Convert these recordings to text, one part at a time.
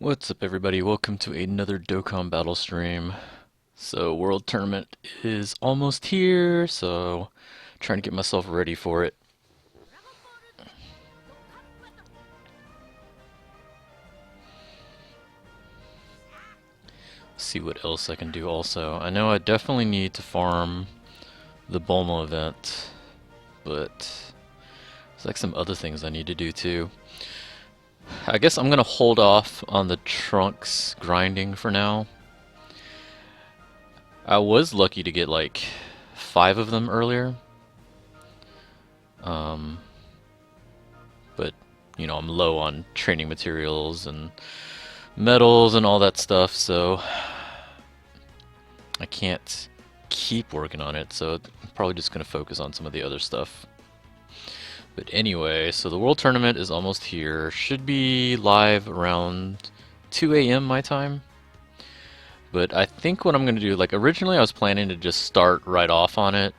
What's up, everybody? Welcome to another Dokkan Battle stream. So, World Tournament is almost here, so trying to get myself ready for it. See what else I can do also. I know I definitely need to farm the Bulma event, but there's like some other things I need to do too. I guess I'm gonna hold off on the trunks grinding for now. I was lucky to get like 5 of them earlier. But, you know, I'm low on training materials and metals and all that stuff, so I can't keep working on it, so I'm probably just going to focus on some of the other stuff. But anyway, so the World Tournament is almost here. Should be live around 2 a.m. my time. But I think what I'm going to do, like originally I was planning to just start right off on it,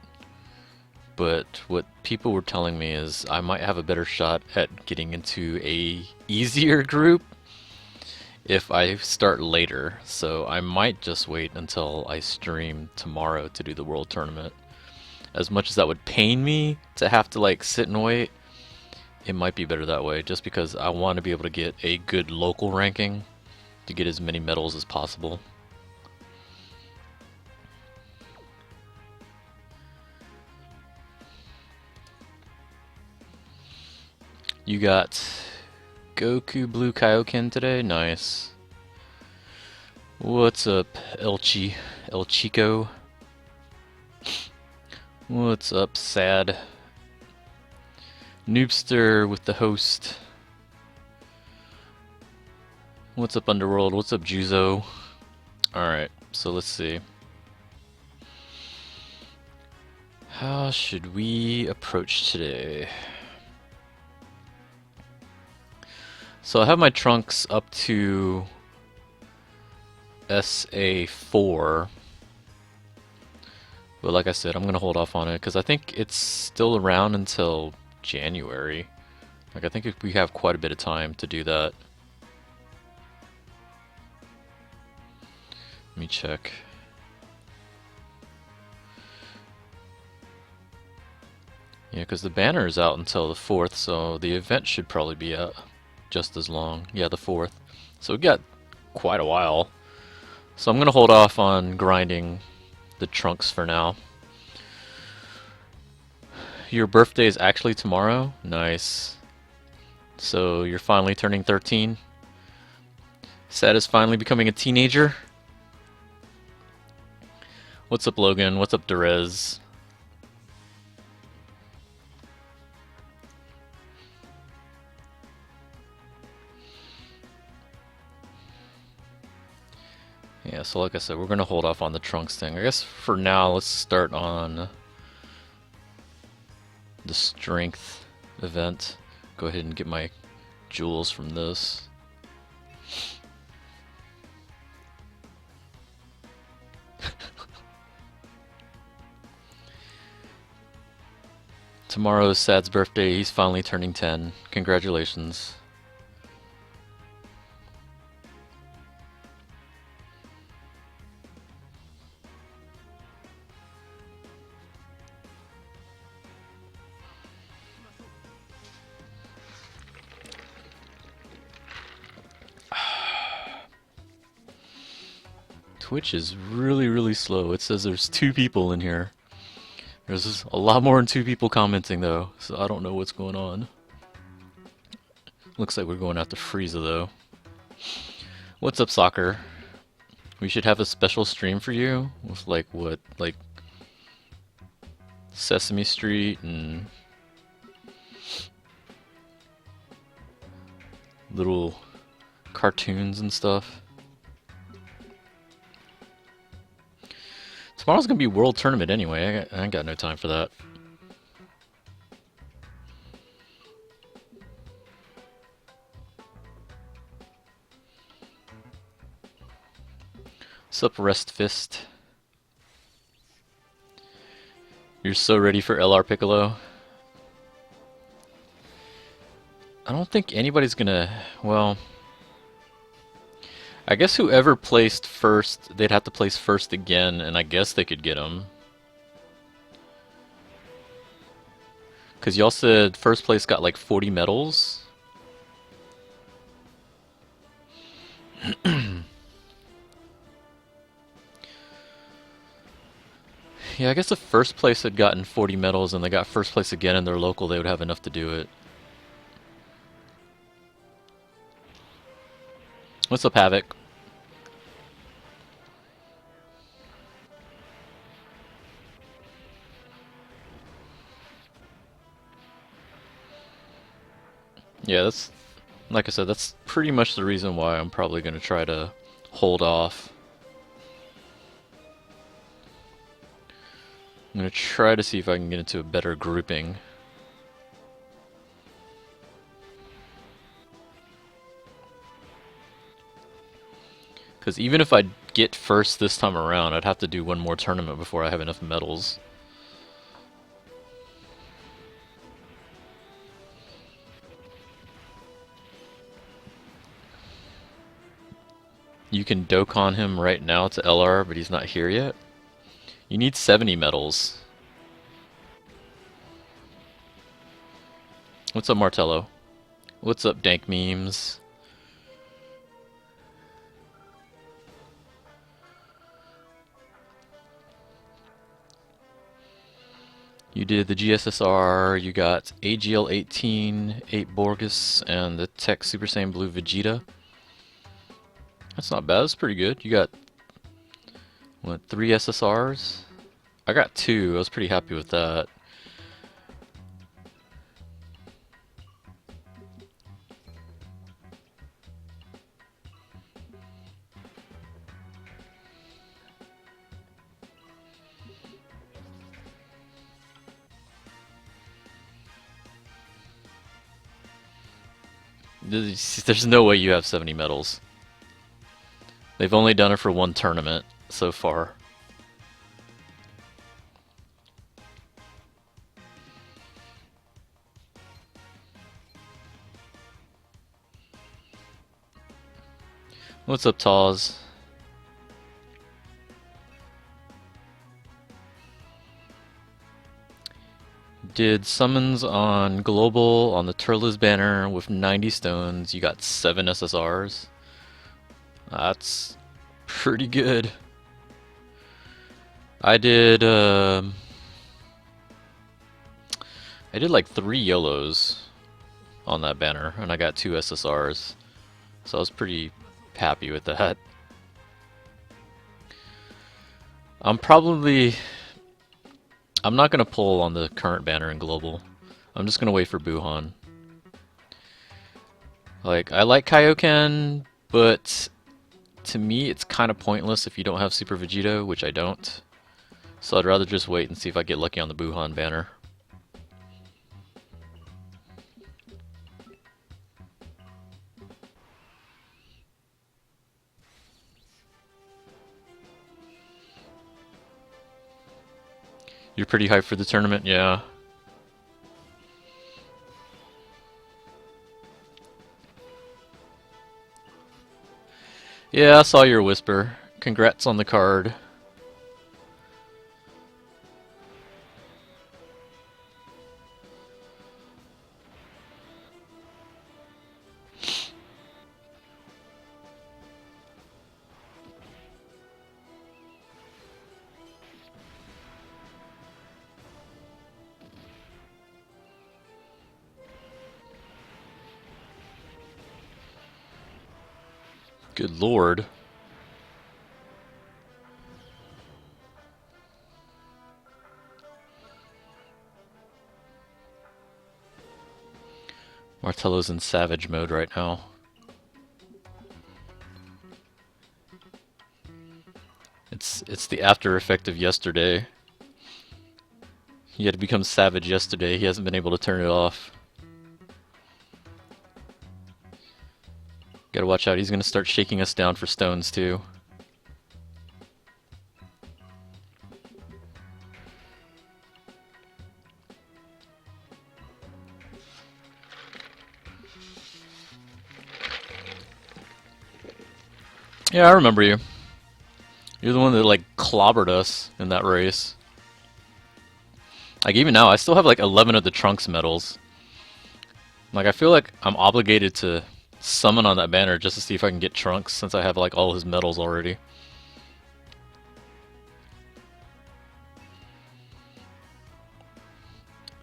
but what people were telling me is I might have a better shot at getting into a easier group if I start later. So I might just wait until I stream tomorrow to do the World Tournament. As much as that would pain me to have to like sit and wait, it might be better that way, just because I want to be able to get a good local ranking to get as many medals as possible. You got Goku Blue Kaioken today? Nice. What's up, El Chico? What's up, Sad? Noobster with the host. What's up, Underworld? What's up, Juzo? Alright, so let's see. How should we approach today? So I have my trunks up to SA4, but like I said, I'm gonna hold off on it because I think it's still around until January. Like I think we have quite a bit of time to do that. Let me check. Yeah, because the banner is out until the 4th, so the event should probably be out just as long. Yeah, the 4th. So we got quite a while. So I'm going to hold off on grinding the trunks for now. Your birthday is actually tomorrow? Nice. So you're finally turning 13? Sad is finally becoming a teenager? What's up, Logan? What's up, Derez? Yeah, so like I said, we're going to hold off on the trunks thing. I guess for now, let's start on the strength event. Go ahead and get my jewels from this. Tomorrow is Sad's birthday. He's finally turning 10. Congratulations. Twitch is really slow. It says there's 2 people in here. There's a lot more than 2 people commenting though, so I don't know what's going on. Looks like we're going after Frieza though. What's up, Soccer? We should have a special stream for you with like what, like Sesame Street and little cartoons and stuff. Tomorrow's gonna be World Tournament anyway. I ain't got no time for that. Sup, Rest Fist? You're so ready for LR Piccolo? I don't think anybody's gonna... well... I guess whoever placed first, they'd have to place first again, and I guess they could get them. Because y'all said first place got like 40 medals. Yeah, I guess if first place had gotten 40 medals and they got first place again in their local, they would have enough to do it. What's up, Havoc? Yeah, that's, like I said, that's pretty much the reason why I'm probably going to try to hold off. I'm going to try to see if I can get into a better grouping. Because even if I get first this time around, I'd have to do one more tournament before I have enough medals. You can Dokkan him right now to LR, but he's not here yet. You need 70 medals. What's up, Martello? What's up, Dank Memes? You did the GSSR, you got AGL 18, 8 Borgus, and the Tech Super Saiyan Blue Vegeta. That's not bad, that's pretty good. You got, what, 3 SSRs? I got 2, I was pretty happy with that. There's no way you have 70 medals. They've only done it for one tournament so far. What's up, Taz? Did summons on global on the Turles banner with 90 stones. You got 7 SSRs. That's pretty good. I did like 3 YOLOs on that banner, and I got 2 SSRs. So I was pretty happy with that. I'm not gonna pull on the current banner in global. I'm just gonna wait for Buhan. Like, I like Kaioken, but to me it's kind of pointless if you don't have Super Vegito, which I don't. So I'd rather just wait and see if I get lucky on the Buhan banner. You're pretty hyped for the tournament? Yeah. Yeah, I saw your whisper. Congrats on the card. Good lord. Martello's in savage mode right now. It's the after effect of yesterday. He had to become savage yesterday. He hasn't been able to turn it off. Gotta watch out, he's gonna start shaking us down for stones too. Yeah, I remember you. You're the one that like clobbered us in that race. Like even now, I still have like 11 of the Trunks medals. Like I feel like I'm obligated to summon on that banner just to see if I can get Trunks since I have like all his medals already.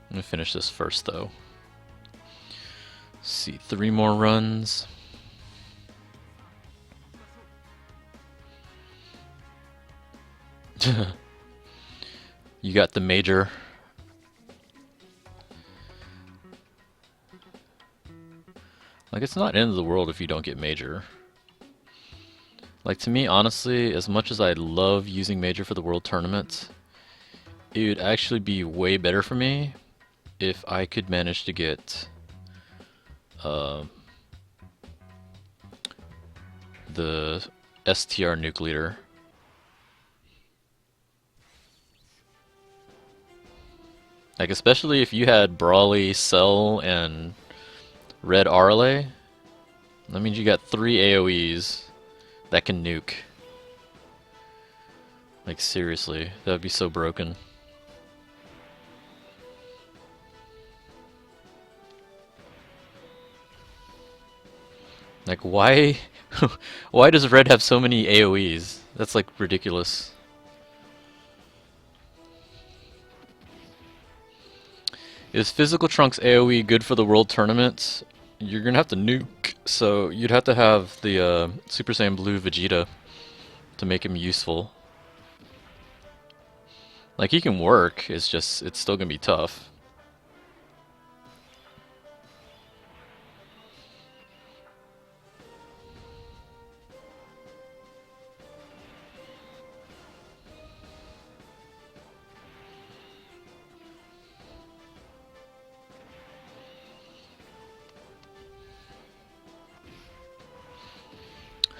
I'm gonna finish this first though. Let's see, 3 more runs. You got the major. Like, it's not end of the world if you don't get major. Like, to me, honestly, as much as I love using major for the world tournament, it would actually be way better for me if I could manage to get the STR nuke leader. Like, especially if you had Brawly, Cell, and Red RLA, that means you got 3 AoEs that can nuke. Like, seriously, that would be so broken. Like, why why does Red have so many AoEs? That's like ridiculous. Is Physical Trunks AoE good for the World Tournament? You're gonna have to nuke, so you'd have to have the Super Saiyan Blue Vegeta to make him useful. Like, he can work, it's just, it's still gonna be tough.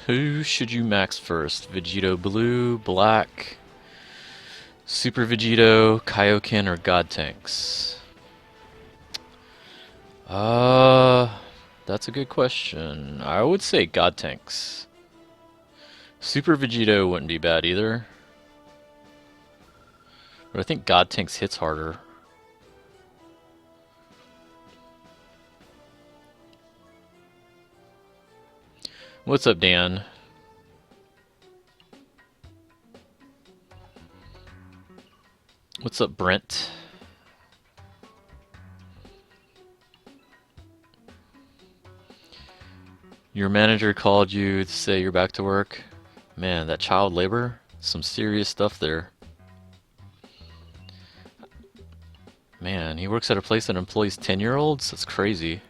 Who should you max first? Vegito Blue, Black, Super Vegito, Kaioken, or God Tanks? That's a good question. I would say God Tanks. Super Vegito wouldn't be bad either. But I think God Tanks hits harder. What's up, Dan? What's up, Brent? Your manager called you to say you're back to work? Man, that child labor? Some serious stuff there. Man, he works at a place that employs 10-year-olds? That's crazy.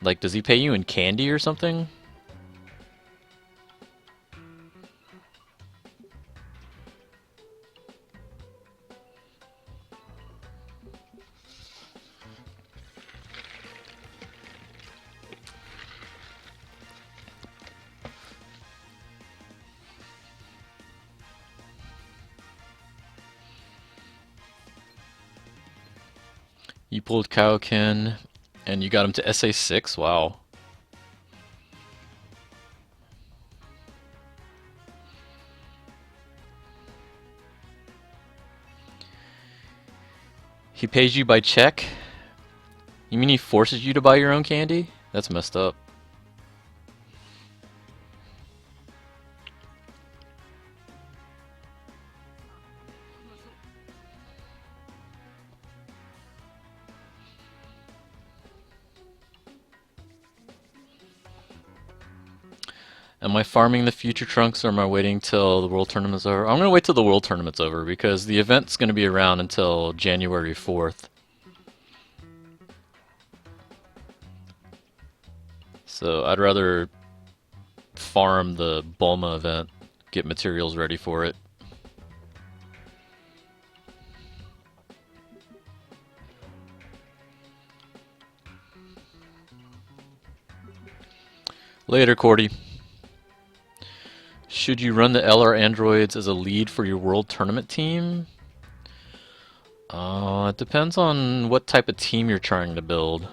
Like, does he pay you in candy or something? You pulled Kaioken, and you got him to SA6? Wow. He pays you by check? You mean he forces you to buy your own candy? That's messed up. Am I farming the future trunks or am I waiting till the world tournament's over? I'm gonna wait till the world tournament's over because the event's gonna be around until January 4th. So I'd rather farm the Bulma event, get materials ready for it. Later, Cordy. Should you run the LR androids as a lead for your world tournament team? It depends on what type of team you're trying to build.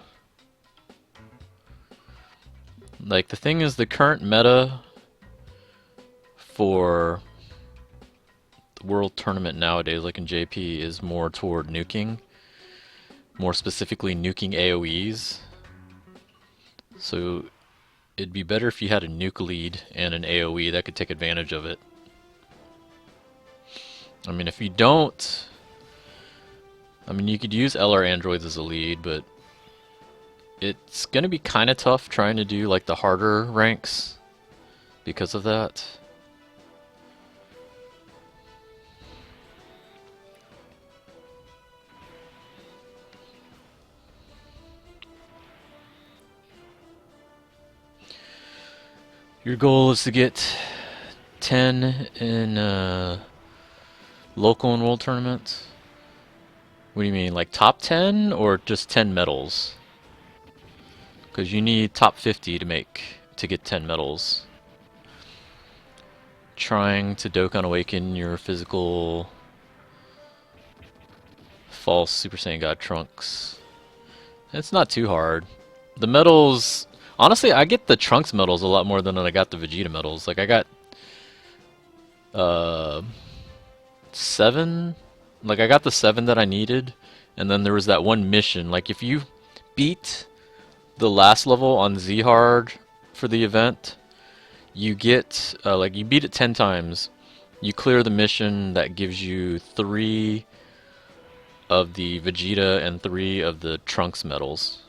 Like, the thing is, the current meta for the World Tournament nowadays, like in JP, is more toward nuking. More specifically, nuking AoEs. So, it'd be better if you had a nuke lead and an AoE that could take advantage of it. I mean, if you don't... I mean, you could use LR androids as a lead, but it's going to be kind of tough trying to do like the harder ranks because of that. Your goal is to get 10 in local and world tournaments. What do you mean, like top 10 or just 10 medals? Because you need top 50 to get 10 medals. Trying to Dokkan Awaken your physical false Super Saiyan God Trunks. It's not too hard. The medals, honestly, I get the Trunks medals a lot more than I got the Vegeta medals. Like I got 7. Like I got the 7 that I needed, and then there was that one mission. Like if you beat the last level on Z Hard for the event, you get like you beat it 10 times. You clear the mission that gives you 3 of the Vegeta and 3 of the Trunks medals.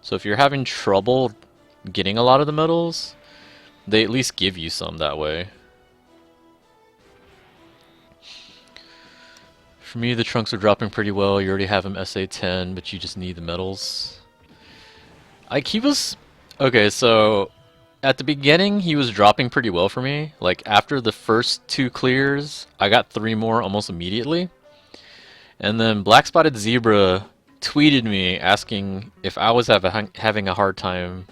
So if you're having trouble getting a lot of the medals, they at least give you some that way. For me, the Trunks are dropping pretty well. You already have him SA10, but you just need the medals. He was... Okay, so... At the beginning, he was dropping pretty well for me. Like, after the first 2 clears, I got 3 more almost immediately. And then Black Spotted Zebra tweeted me asking if I was having a hard time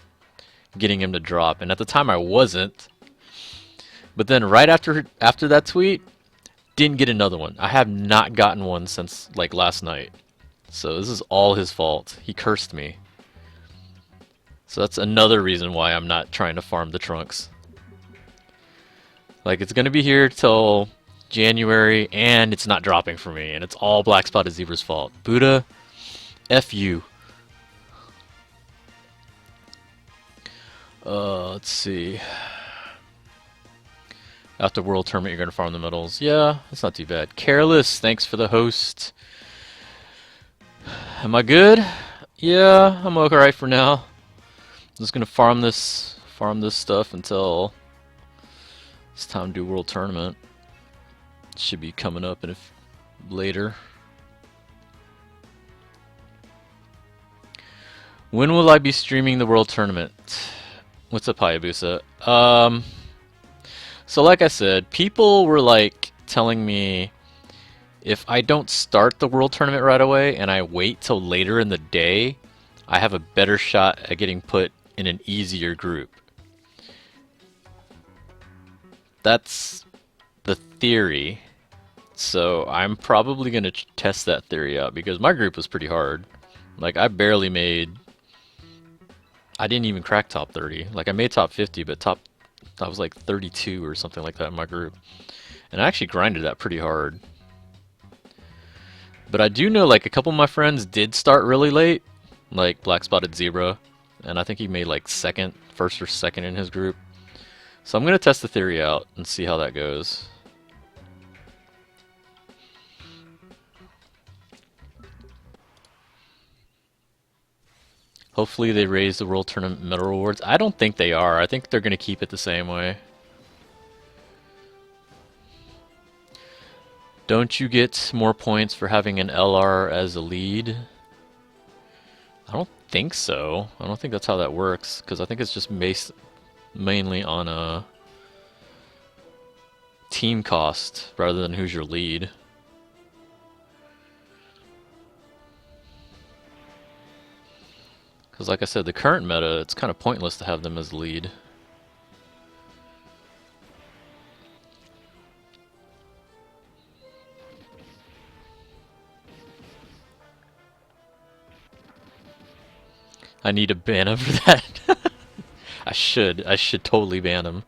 getting him to drop. And at the time, I wasn't. But then right after that tweet, didn't get another one. I have not gotten one since, like, last night. So this is all his fault. He cursed me. So that's another reason why I'm not trying to farm the Trunks. Like, it's gonna be here till January, and it's not dropping for me, and it's all Black Spotted Zebra's fault. Buddha, F you. Let's see. After World Tournament, you're gonna farm the medals. Yeah, that's not too bad. Careless, thanks for the host. Am I good? Yeah, I'm alright for now. I'm just gonna farm this stuff until it's time to do World Tournament. Should be coming up later. When will I be streaming the World Tournament? What's up, Hayabusa? So like I said, people were like telling me if I don't start the World Tournament right away and I wait till later in the day, I have a better shot at getting put in an easier group. That's the theory. So I'm probably going to test that theory out because my group was pretty hard. Like I didn't even crack top 30. Like I made top 50, but I was like 32 or something like that in my group. And I actually grinded that pretty hard. But I do know like a couple of my friends did start really late, like Black Spotted Zebra, and I think he made like first or second in his group. So I'm going to test the theory out and see how that goes. Hopefully they raise the World Tournament medal rewards. I don't think they are. I think they're going to keep it the same way. Don't you get more points for having an LR as a lead? I don't think so. I don't think that's how that works, because I think it's just based mainly on a team cost rather than who's your lead. Because like I said, the current meta, it's kind of pointless to have them as lead. I need to ban him for that. I should. I should totally ban him.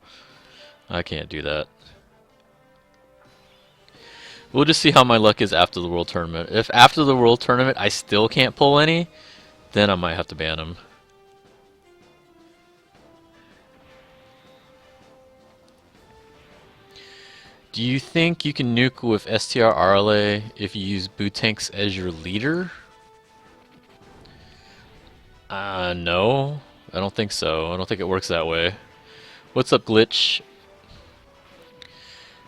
I can't do that. We'll just see how my luck is after the World Tournament. If after the World Tournament I still can't pull any, then I might have to ban him. Do you think you can nuke with STR RLA if you use Bootanks as your leader? No. I don't think so. I don't think it works that way. What's up, Glitch?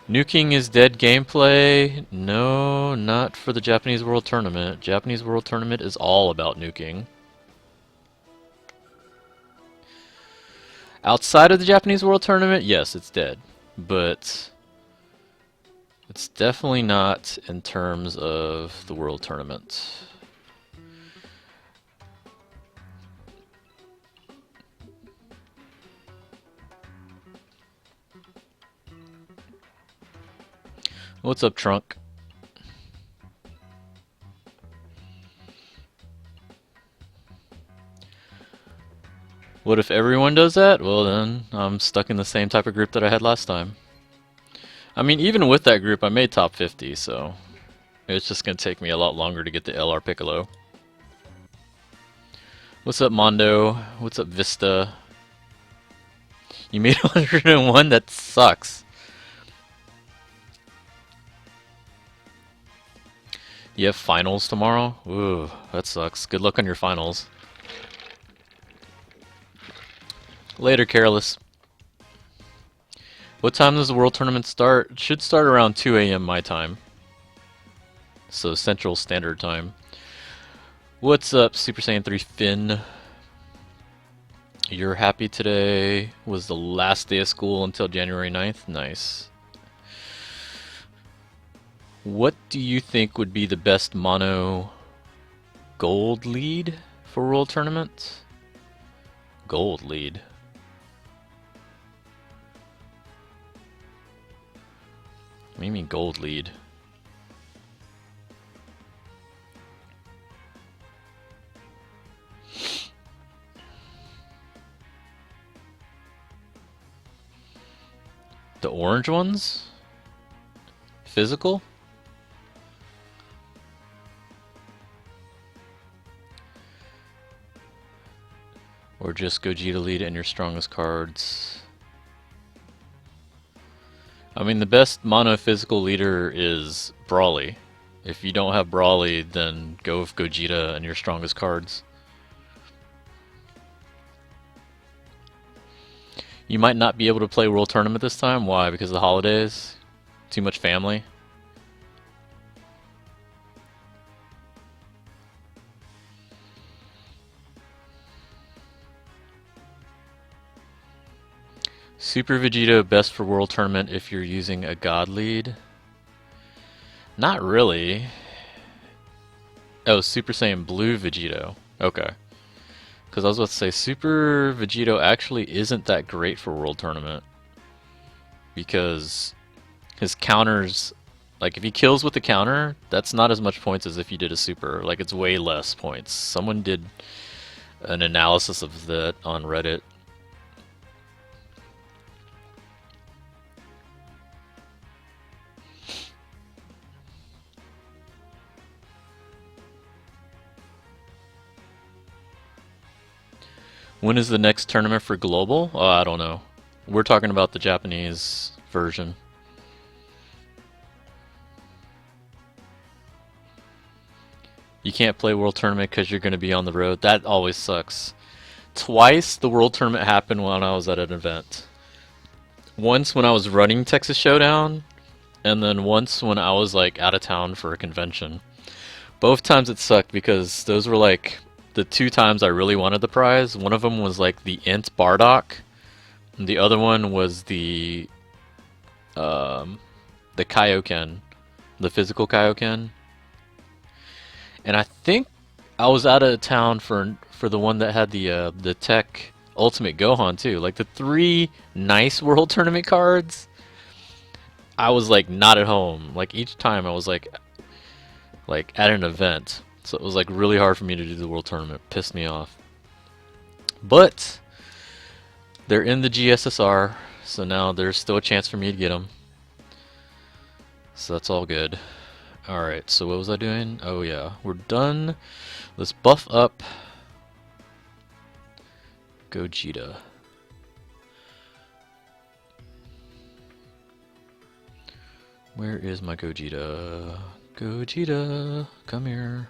Nuking is dead gameplay? No, not for the Japanese World Tournament. Japanese World Tournament is all about nuking. Outside of the Japanese World Tournament, yes, it's dead. But it's definitely not in terms of the World Tournament. What's up, Trunk? What if everyone does that? Well, then I'm stuck in the same type of group that I had last time. I mean, even with that group, I made top 50, so it's just going to take me a lot longer to get the LR Piccolo. What's up, Mondo? What's up, Vista? You made 101? That sucks. You have finals tomorrow? Ooh, that sucks. Good luck on your finals. Later, Careless. What time does the World Tournament start? It should start around 2 a.m. my time. So Central Standard Time. What's up, Super Saiyan 3 Finn? You're happy today was the last day of school until January 9th? Nice. What do you think would be the best mono gold lead for World Tournament? Gold lead. What do you mean gold lead? The orange ones? Physical? Or just Gogeta lead and your strongest cards? I mean, the best mono physical leader is Brawly. If you don't have Brawly, then go with Gogeta and your strongest cards. You might not be able to play World Tournament this time. Why? Because of the holidays? Too much family? Super Vegito best for World Tournament if you're using a God lead? Not really. Oh, Super Saiyan Blue Vegito. Okay. Because I was about to say, Super Vegito actually isn't that great for World Tournament. Because his counters, like if he kills with the counter, that's not as much points as if you did a Super. Like it's way less points. Someone did an analysis of that on Reddit. When is the next tournament for Global? Oh, I don't know. We're talking about the Japanese version. You can't play World Tournament because you're going to be on the road. That always sucks. Twice the World Tournament happened when I was at an event. Once when I was running Texas Showdown, and then once when I was like out of town for a convention. Both times it sucked because those were like the 2 times I really wanted the prize. One of them was like the Int Bardock, and the other one was the Kaioken, the physical Kaioken. And I think I was out of town for the one that had the Tech Ultimate Gohan too. Like the 3 nice World Tournament cards, I was like not at home. Like each time I was like at an event. So it was like really hard for me to do the World Tournament. Pissed me off. But they're in the GSSR, so now there's still a chance for me to get them. So that's all good. Alright, so what was I doing? Oh yeah, we're done. Let's buff up Gogeta. Where is my Gogeta? Gogeta, come here.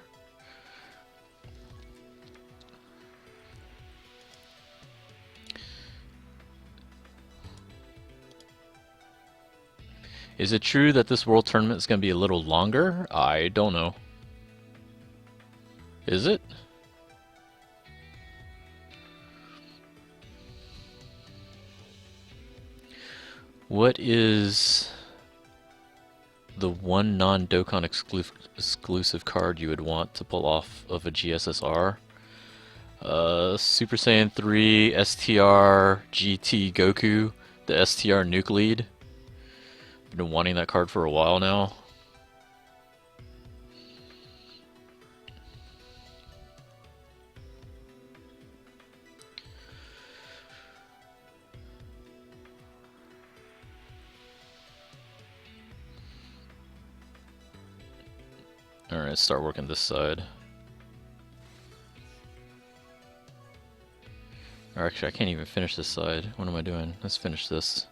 Is it true that this world tournament is going to be a little longer? I don't know. Is it? What is the one non-Dokkan exclusive card you would want to pull off of a GSSR? Super Saiyan 3 STR GT Goku, the STR Nuke Lead. Been wanting that card for a while now. Alright, start working this side. Or actually, I can't even finish this side. What am I doing? Let's finish this.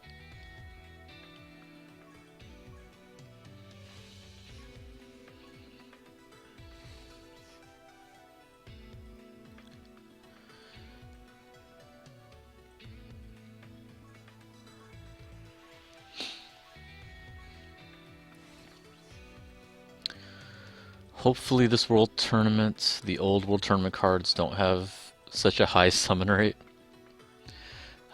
Hopefully this world tournament, the old world tournament cards don't have such a high summon rate.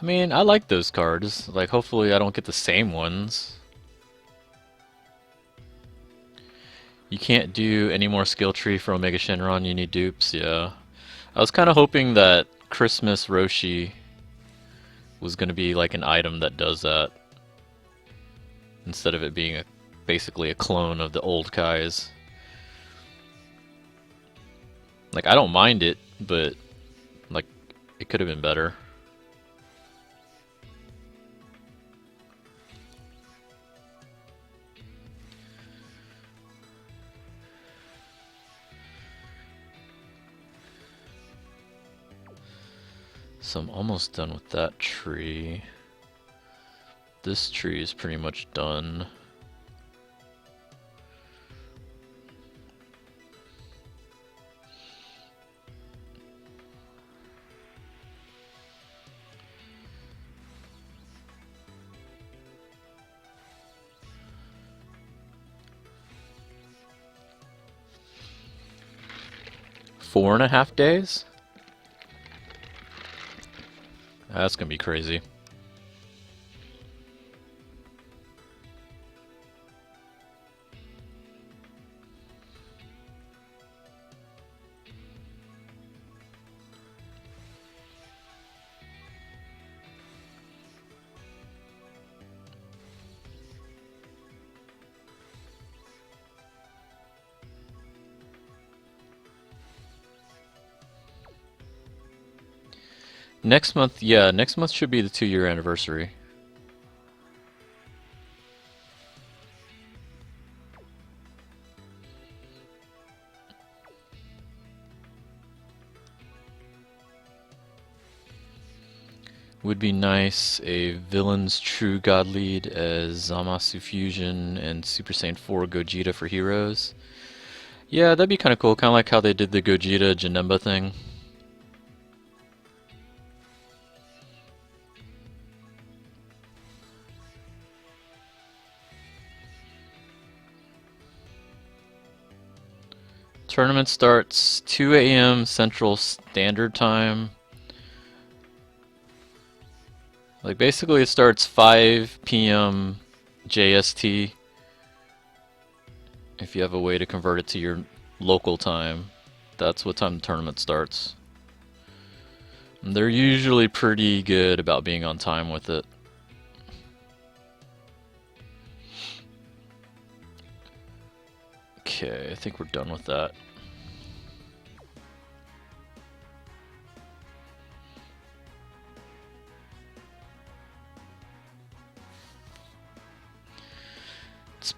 I mean, I like those cards. Like, hopefully I don't get the same ones. You can't do any more skill tree for Omega Shenron, you need dupes, yeah. I was kind of hoping that Christmas Roshi was going to be like an item that does that. Instead of it being basically a clone of the old Kais. Like, I don't mind it, but, like, it could have been better. So I'm almost done with that tree. This tree is pretty much done. Four and a half days? That's gonna be crazy. Next month, yeah, next month should be the 2-year anniversary. Would be nice a Villain's True God Lead as Zamasu Fusion and Super Saiyan 4 Gogeta for heroes. Yeah, that'd be kind of cool, kind of like how they did the Gogeta Janemba thing. Tournament starts 2 a.m. Central Standard Time. Like, basically it starts 5 p.m. JST. If you have a way to convert it to your local time, that's what time the tournament starts. And they're usually pretty good about being on time with it. Okay, I think we're done with that.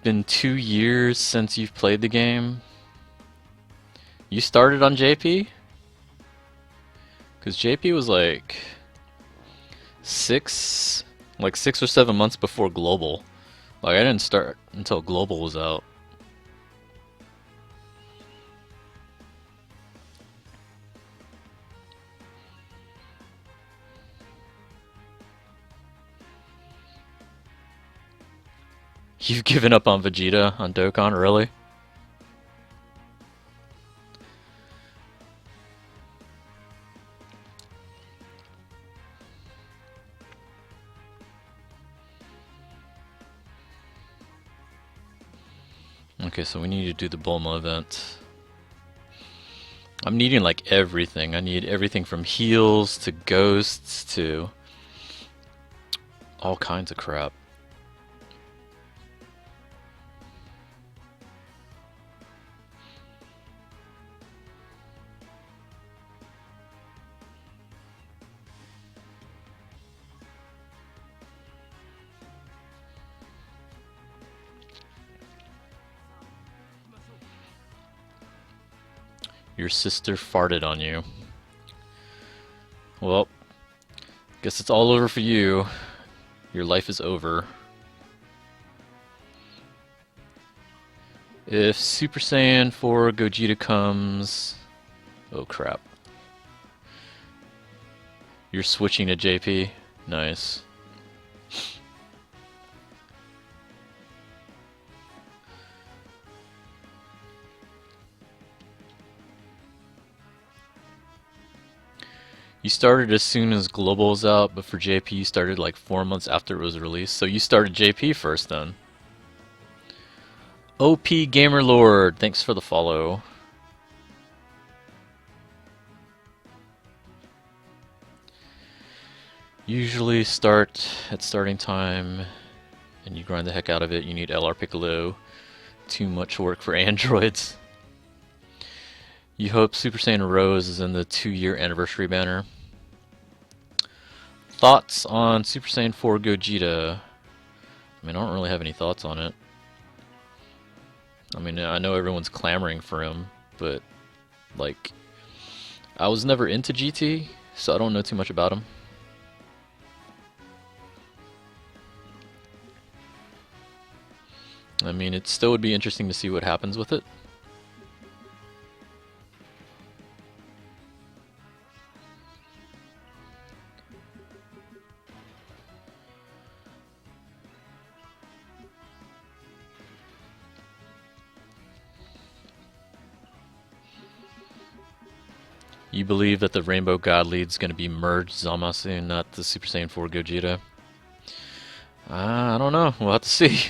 been 2 years since you've played the game. You started on JP? Because JP was like 6 or 7 months before Global. Like, I didn't start until Global was out. You've given up on Vegeta on Dokkan, really? Okay, so we need to do the Bulma event. I'm needing like everything. I need everything from heals to ghosts to all kinds of crap. Your sister farted on you. Well, guess it's all over for you. Your life is over. If Super Saiyan 4 Gogeta comes... Oh crap. You're switching to JP? Nice. You started as soon as Global was out, but for JP you started like 4 months after it was released. So you started JP first then. OP Gamerlord, thanks for the follow. Usually start at starting time and you grind the heck out of it. You need LR Piccolo. Too much work for androids. You hope Super Saiyan Rose is in the 2-year anniversary banner. Thoughts on Super Saiyan 4 Gogeta? I mean, I don't really have any thoughts on it. I mean, I know everyone's clamoring for him, but, like, I was never into GT, so I don't know too much about him. I mean, it still would be interesting to see what happens with it. You believe that the Rainbow God Lead's going to be merged Zamasu, not the Super Saiyan 4 Gogeta? I don't know. We'll have to see.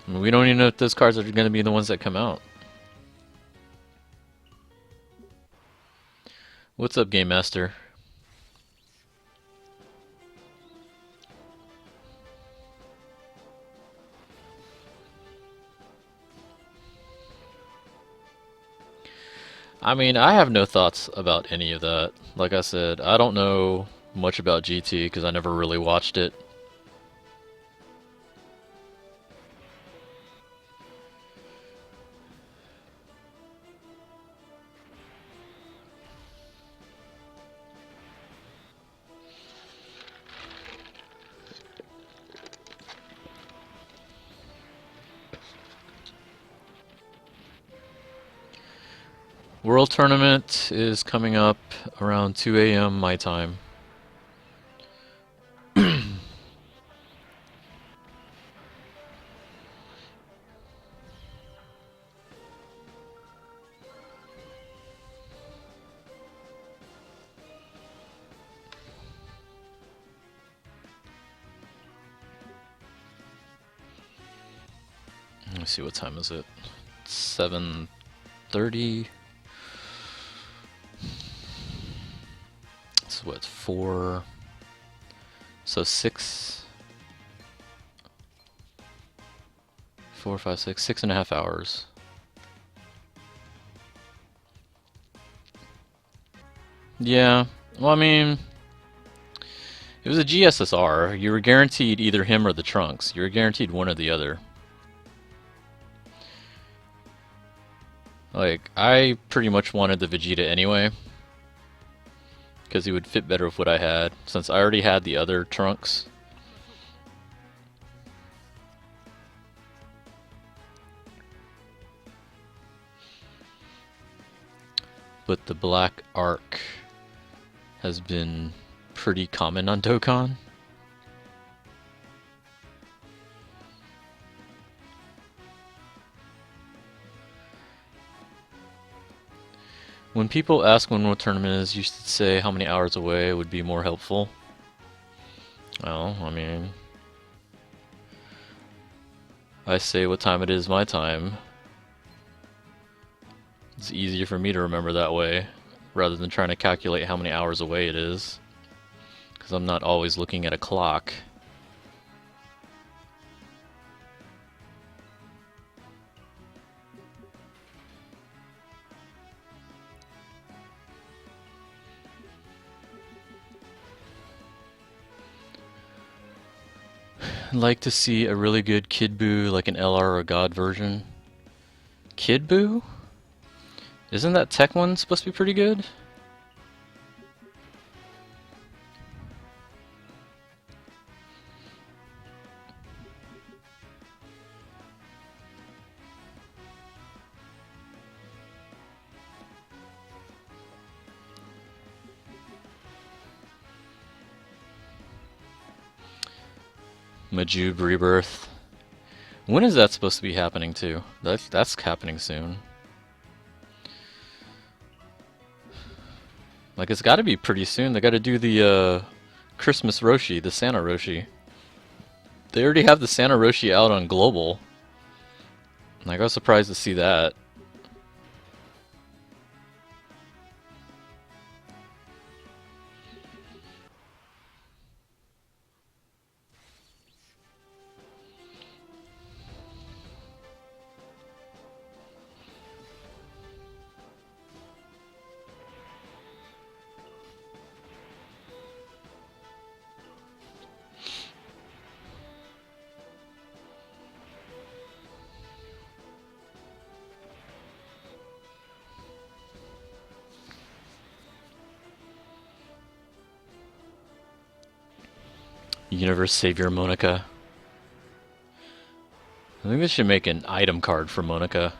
I mean, we don't even know if those cards are going to be the ones that come out. What's up, Game Master? I mean, I have no thoughts about any of that. Like I said, I don't know much about GT because I never really watched it. World Tournament is coming up around 2 a.m. my time. Let me see, what time is it? 7:30. So what, 4? So 6. 4, 5, 6, 6.5 hours. Yeah, well, I mean, It was a GSSR. You were guaranteed either him or the Trunks. You were guaranteed one or the other. Like, I pretty much wanted the Vegeta anyway, because he would fit better with what I had, since I already had the other Trunks. But the Black Arc has been pretty common on Dokkan. When people ask when what tournament is, you should say how many hours away would be more helpful. Well, I mean, I say what time it is my time. It's easier for me to remember that way, rather than trying to calculate how many hours away it is. Because I'm not always looking at a clock. I'd like to see a really good Kid Buu, like an LR or a God version. Kid Buu? Isn't that tech one supposed to be pretty good? Majube Rebirth. When is that supposed to be happening too? That's happening soon. Like, it's gotta be pretty soon. They gotta do the Christmas Roshi, the Santa Roshi. They already have the Santa Roshi out on Global. Like, I was surprised to see that. Universe Savior Monica. I think they should make an item card for Monica.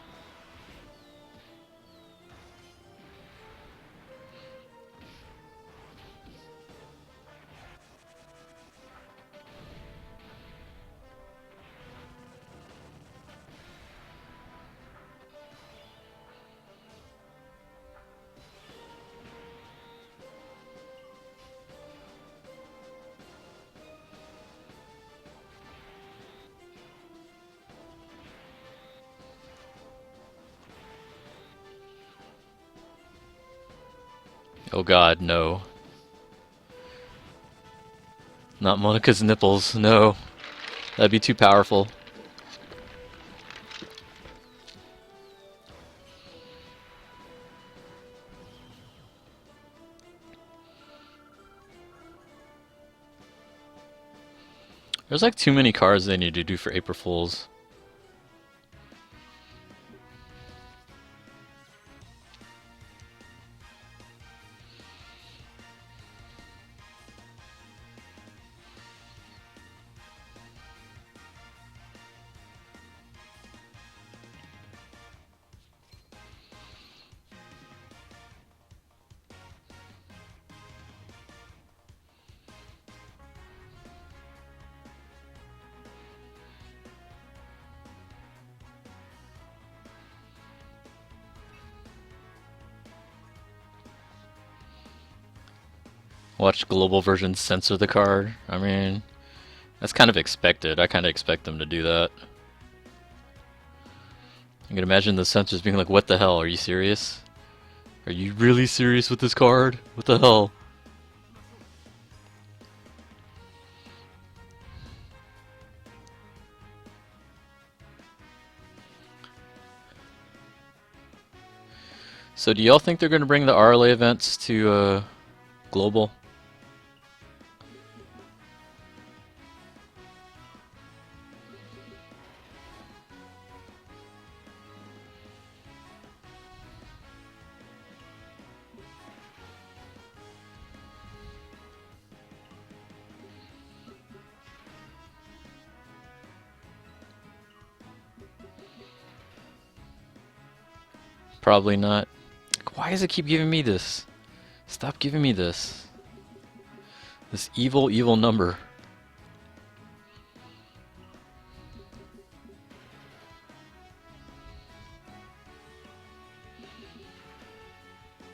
Oh god, no. Not Monica's nipples, no. That'd be too powerful. There's like too many cards they need to do for April Fools. Watch global versions censor the card. I mean, that's kind of expected. I kind of expect them to do that. I can imagine the censors being like, what the hell, are you serious? Are you really serious with this card? What the hell? So do y'all think they're going to bring the RLA events to Global? Probably not. Why does it keep giving me this? Stop giving me this. This evil, evil number.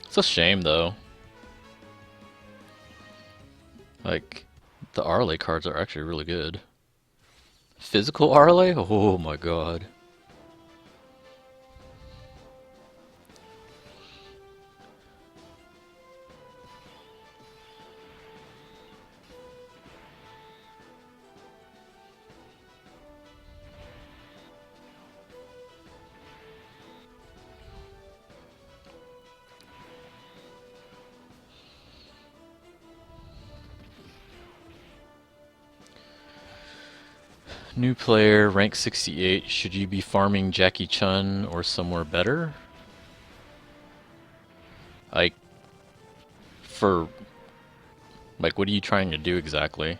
It's a shame though. Like, the Arle cards are actually really good. Physical Arle? Oh my god. New player, rank 68. Should you be farming Jackie Chun or somewhere better? Like, for... Like, what are you trying to do exactly?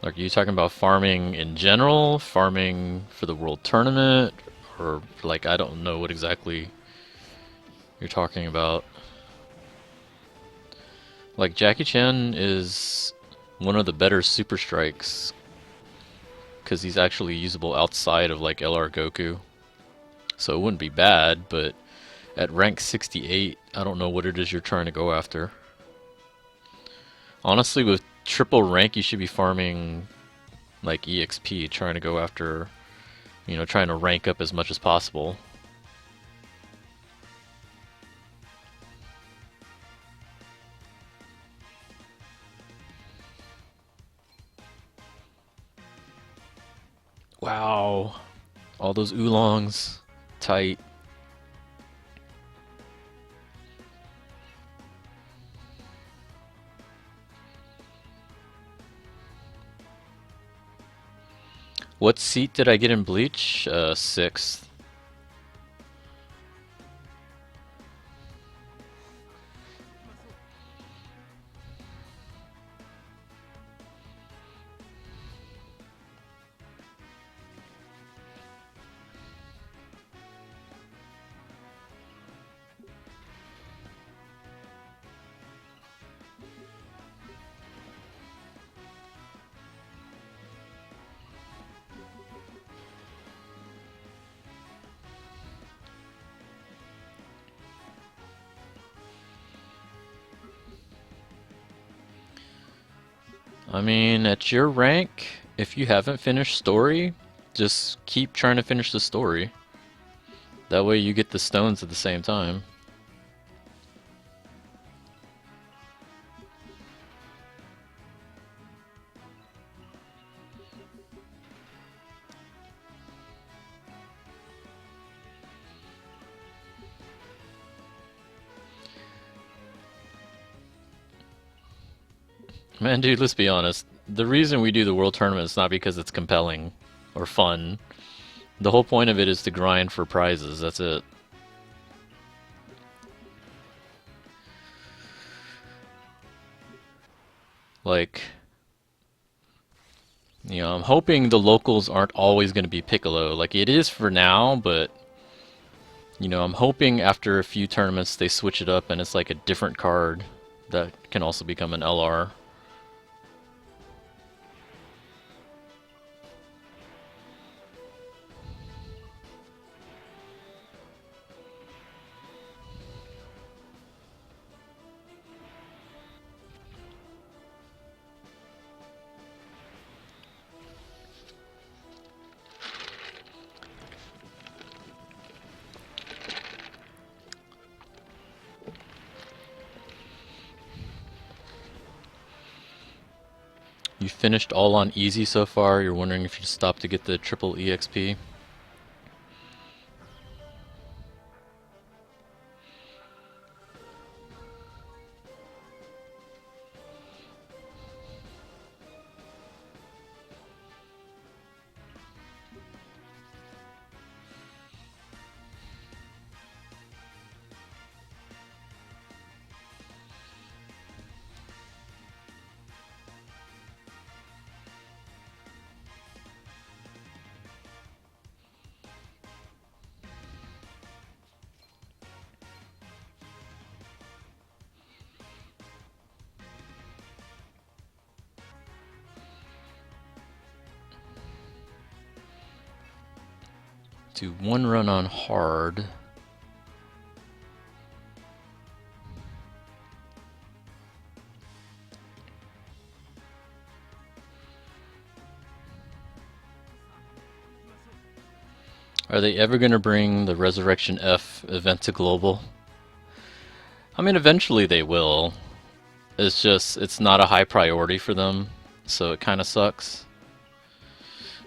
Like, are you talking about farming in general? Farming for the World Tournament? Or, like, I don't know what exactly you're talking about. Like, Jackie Chan is one of the better Super Strikes because he's actually usable outside of, like, LR Goku. So it wouldn't be bad, but at rank 68, I don't know what it is you're trying to go after. Honestly, with triple rank, you should be farming, like, EXP, trying to go after, you know, trying to rank up as much as possible. Wow. All those oolongs. Tight. What seat did I get in Bleach? 6th. I mean, at your rank, if you haven't finished story, just keep trying to finish the story. That way you get the stones at the same time. Man, dude, let's be honest. The reason we do the World Tournament is not because it's compelling or fun. The whole point of it is to grind for prizes, that's it. Like, you know, I'm hoping the locals aren't always going to be Piccolo. Like, it is for now, but, you know, I'm hoping after a few tournaments they switch it up and it's like a different card that can also become an LR. You finished all on easy so far. You're wondering if you stop to get the triple EXP. Do one run on hard. Are they ever going to bring the Resurrection F event to global? I mean, eventually they will. It's just, it's not a high priority for them, so it kind of sucks.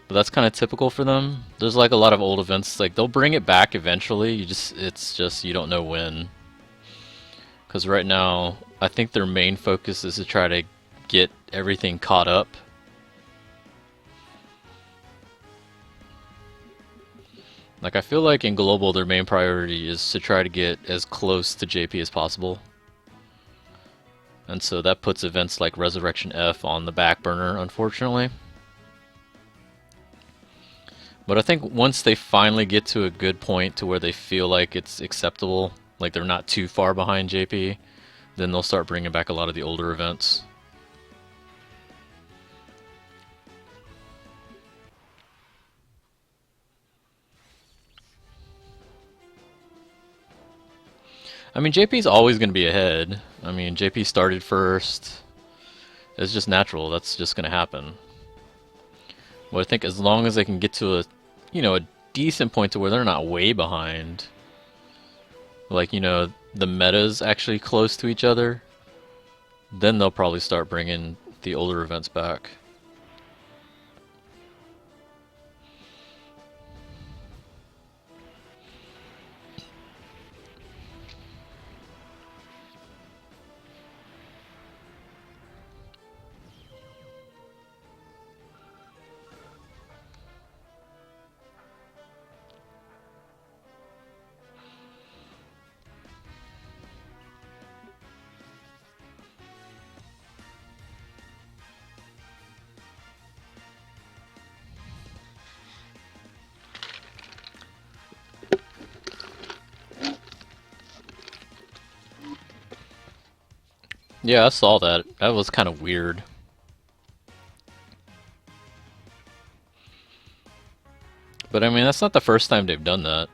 But that's kind of typical for them. There's like a lot of old events, like they'll bring it back eventually, it's just you don't know when. Because right now, I think their main focus is to try to get everything caught up. Like, I feel like in global, their main priority is to try to get as close to JP as possible. And so that puts events like Resurrection F on the back burner, unfortunately. But I think once they finally get to a good point to where they feel like it's acceptable, like they're not too far behind JP, then they'll start bringing back a lot of the older events. I mean, JP's always going to be ahead. I mean, JP started first. It's just natural. That's just going to happen. But I think as long as they can get to a, you know, a decent point to where they're not way behind, like, you know, the meta's actually close to each other, then they'll probably start bringing the older events back. Yeah, I saw that. That was kind of weird. But I mean, that's not the first time they've done that.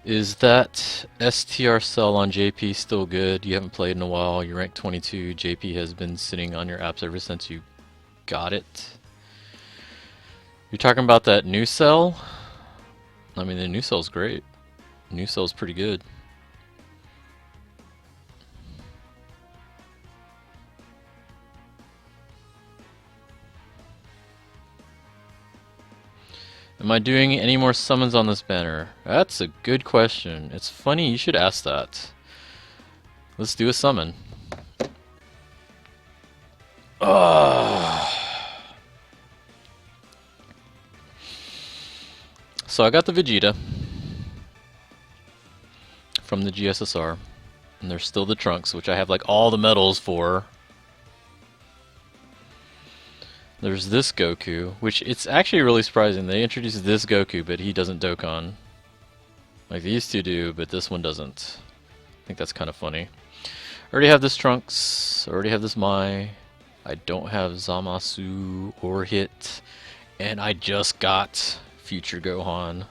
Is that STR cell on JP still good? You haven't played in a while. You're ranked 22. JP has been sitting on your apps ever since you got it. You're talking about that new cell? I mean, the new cell's great. New cell's pretty good. Am I doing any more summons on this banner? That's a good question. It's funny you should ask that. Let's do a summon. So I got the Vegeta from the GSSR, and there's still the Trunks, which I have like all the medals for. There's this Goku, which it's actually really surprising. They introduced this Goku, but he doesn't Dokkan. Like these two do, but this one doesn't. I think that's kind of funny. I already have this Trunks, I already have this Mai. I don't have Zamasu or Hit, and I just got Future Gohan.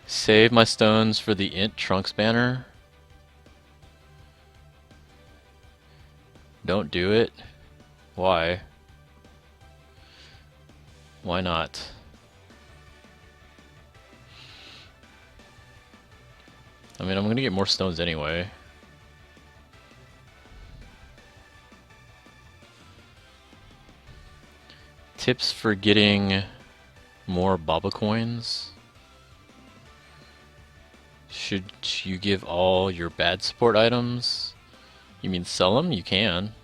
Save my stones for the Int Trunks banner. Don't do it. Why? Why not? I mean, I'm gonna get more stones anyway. Tips for getting more Baba coins. Should you give all your bad support items? You mean sell them? You can.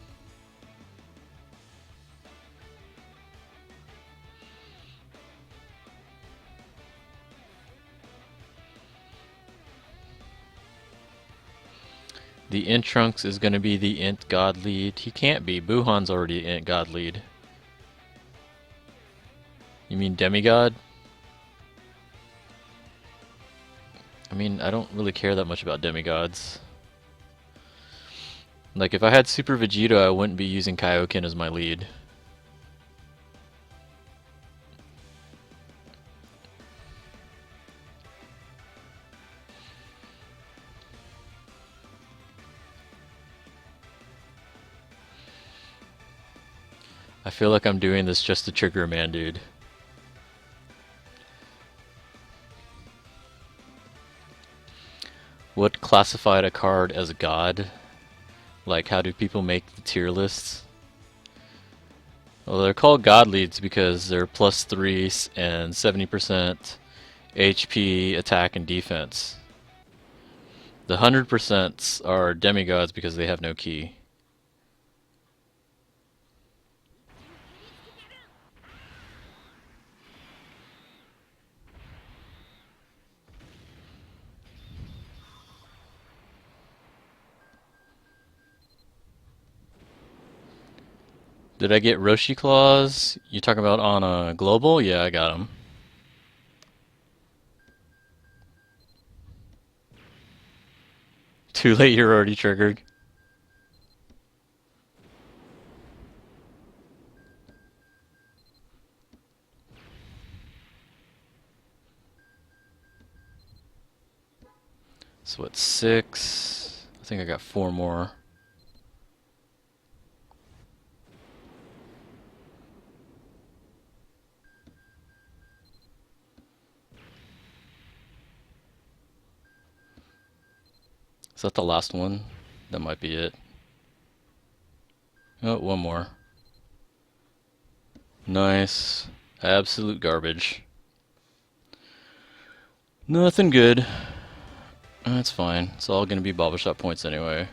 The int Trunks is going to be the int God lead. He can't be. Buhan's already int God lead. You mean demigod? I mean, I don't really care that much about demigods. Like, if I had Super Vegeta, I wouldn't be using Kaioken as my lead. I feel like I'm doing this just to trigger a man, dude. What classified a card as a god? Like, how do people make the tier lists? Well, they're called god leads because they're +3 and 70% HP, attack, and defense. The 100% are demigods because they have no key. Did I get Roshi Claws? You talking about on a global? Yeah, I got them. Too late, you're already triggered. So what, 6? I think I got 4 more. Is that the last one? That might be it. Oh, one more. Nice. Absolute garbage. Nothing good. That's fine. It's all gonna be Bobble Shop points anyway.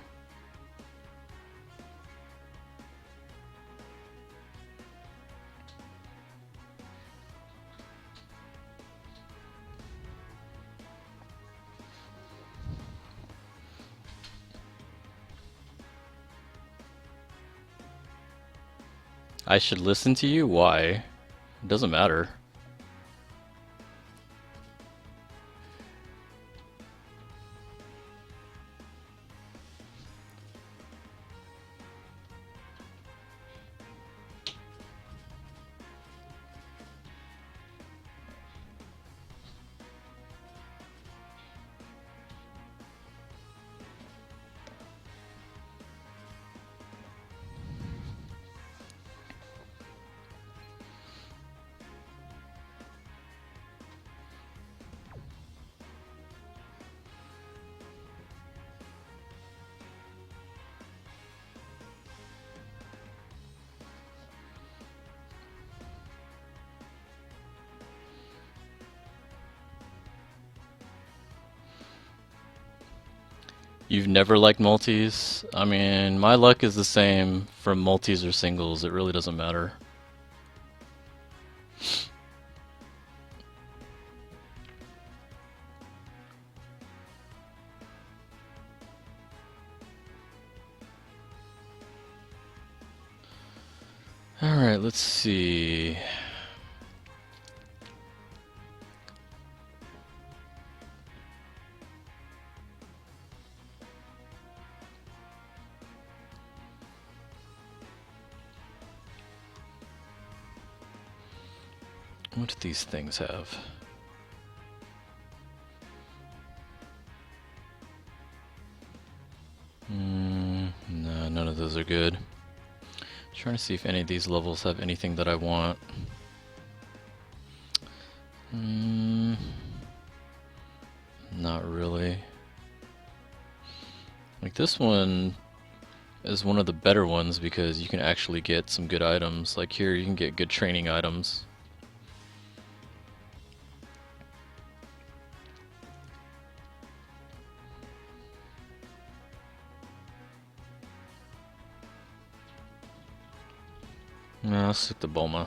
I should listen to you? Why? It doesn't matter. You've never liked multis? I mean, my luck is the same from multis or singles. It really doesn't matter. Alright, let's see. What do these things have? No, none of those are good. Trying to see if any of these levels have anything that I want. Not really. Like this one is one of the better ones because you can actually get some good items. Like here you can get good training items. No, let's stick to Bulma.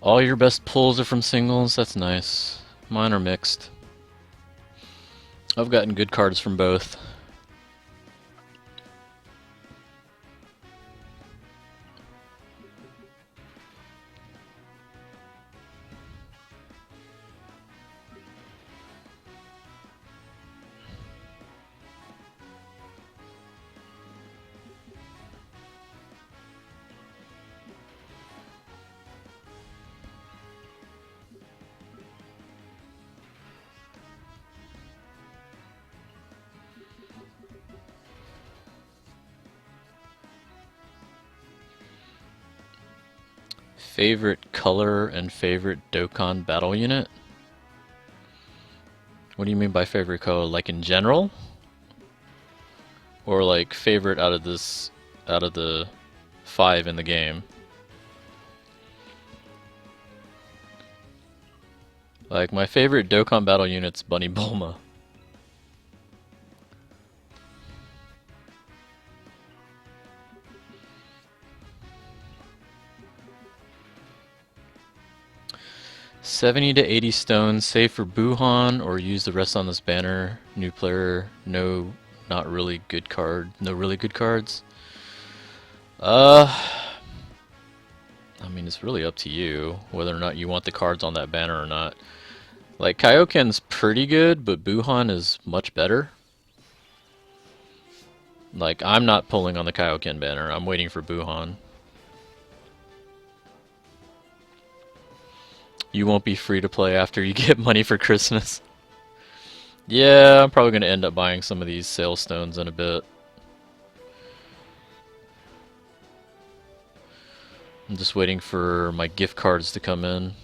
All your best pulls are from singles. That's nice. Mine are mixed. I've gotten good cards from both. Favorite color and favorite Dokkan Battle unit? What do you mean by favorite color? Like in general? Or like favorite out of the 5 in the game? Like my favorite Dokkan Battle unit's Bunny Bulma. $70 to 80 stones, save for Buhan, or use the rest on this banner. New player, no, not really good card, no really good cards. I mean, it's really up to you whether or not you want the cards on that banner or not. Like, Kaioken's pretty good, but Buhan is much better. Like, I'm not pulling on the Kaioken banner, I'm waiting for Buhan. You won't be free to play after you get money for Christmas. Yeah, I'm probably going to end up buying some of these sale stones in a bit. I'm just waiting for my gift cards to come in.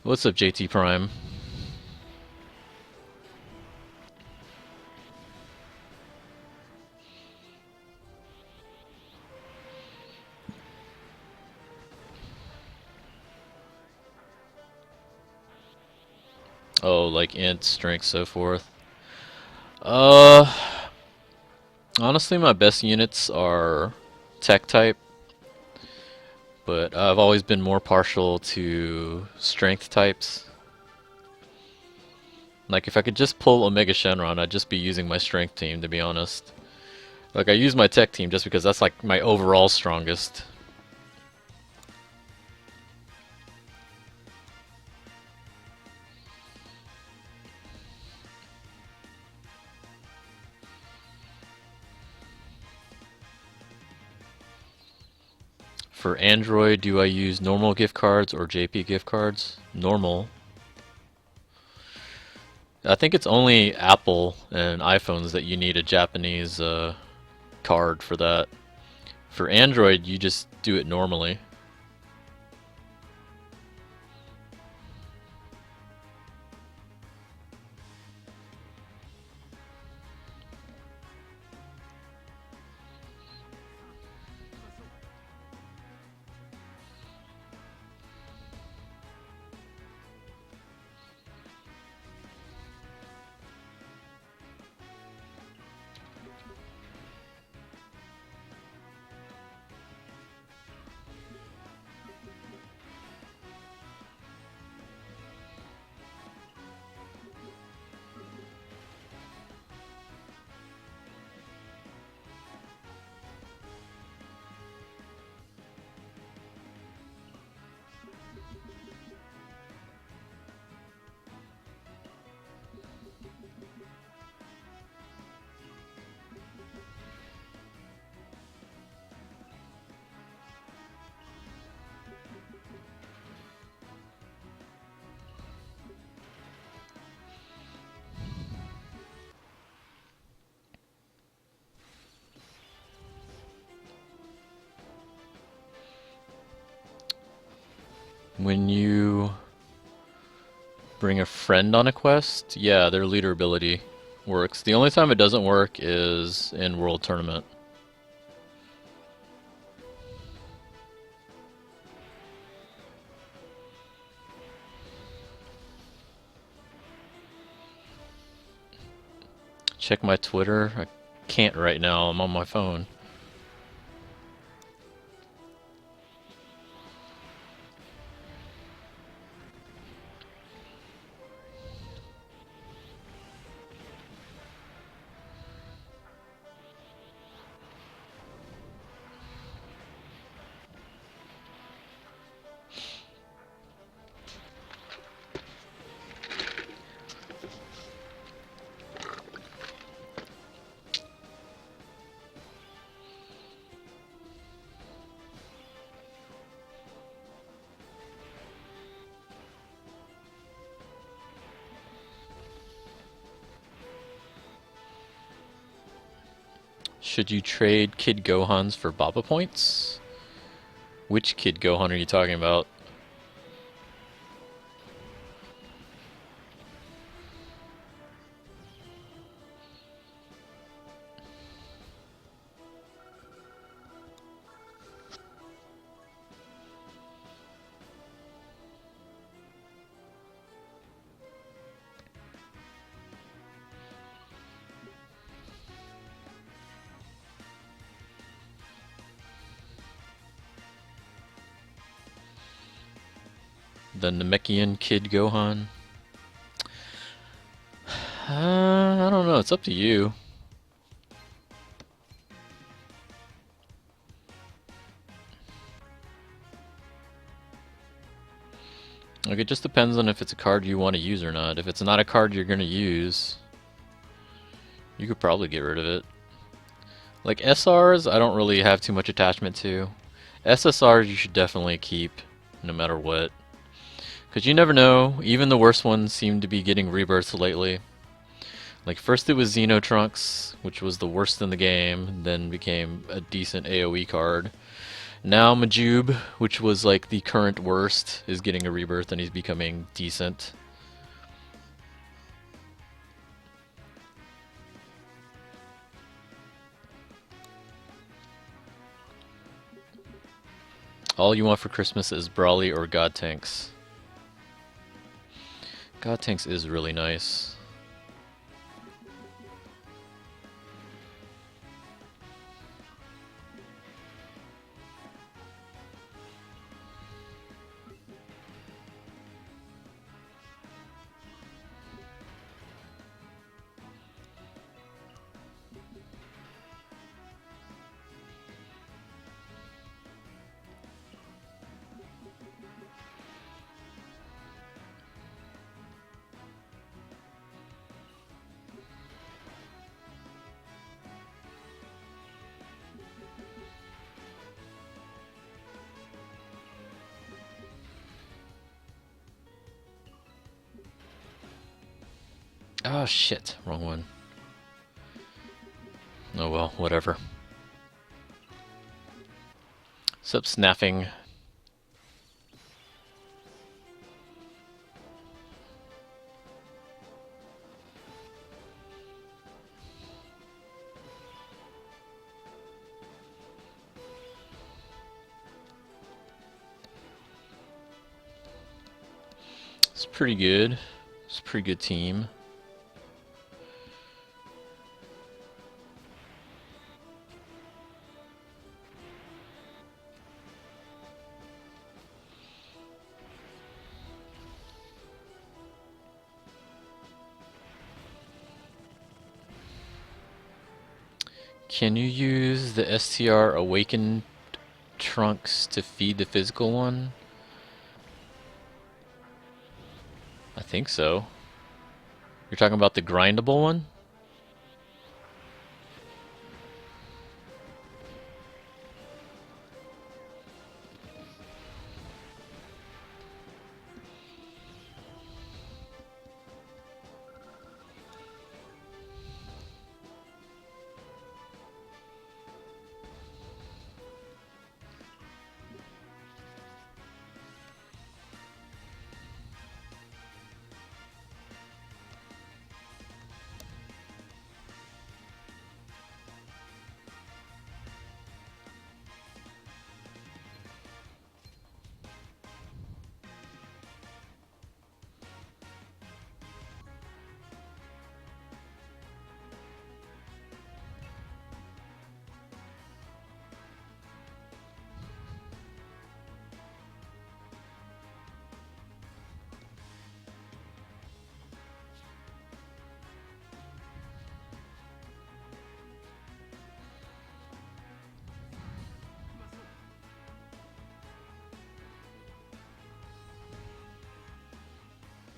What's up, JT Prime? Oh, like int, strength, so forth. Honestly, my best units are tech type, but I've always been more partial to strength types. Like, if I could just pull Omega Shenron, I'd just be using my strength team, to be honest. Like, I use my tech team just because that's like my overall strongest. For Android, do I use normal gift cards or JP gift cards? Normal. I think it's only Apple and iPhones that you need a Japanese card for that. For Android, you just do it normally. When you bring a friend on a quest, yeah, their leader ability works. The only time it doesn't work is in World Tournament. Check my Twitter. I can't right now, I'm on my phone. Should you trade Kid Gohans for Baba points? Which Kid Gohan are you talking about? The Namekian Kid Gohan? I don't know, it's up to you. Like, it just depends on if it's a card you want to use or not. If it's not a card you're going to use, you could probably get rid of it. Like, SRs, I don't really have too much attachment to. SSRs you should definitely keep, no matter what. Because you never know, even the worst ones seem to be getting rebirths lately. Like, first it was Xeno Trunks, which was the worst in the game, then became a decent AoE card. Now Majube, which was like the current worst, is getting a rebirth and he's becoming decent. All you want for Christmas is Brawly or God Tanks. God Tanks is really nice. Oh shit, wrong one. Oh well, whatever. Sup, snaffing. It's pretty good. It's a pretty good team. Can you use the STR Awakened Trunks to feed the physical one? I think so. You're talking about the grindable one?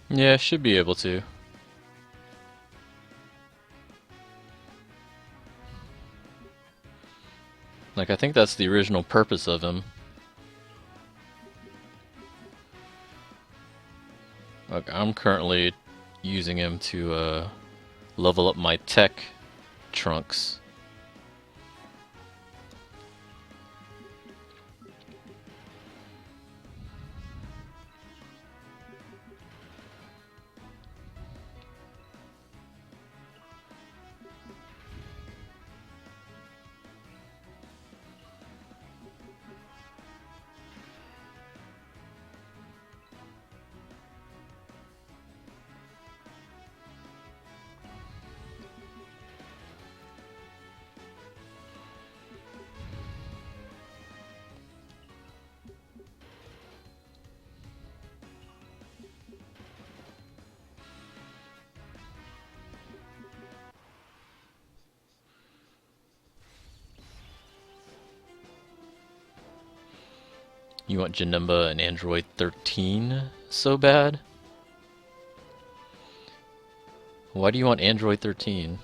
Yeah, should be able to. Like, I think that's the original purpose of him. Like, I'm currently using him to level up my tech trunks. You want Janemba and Android 13 so bad? Why do you want Android 13?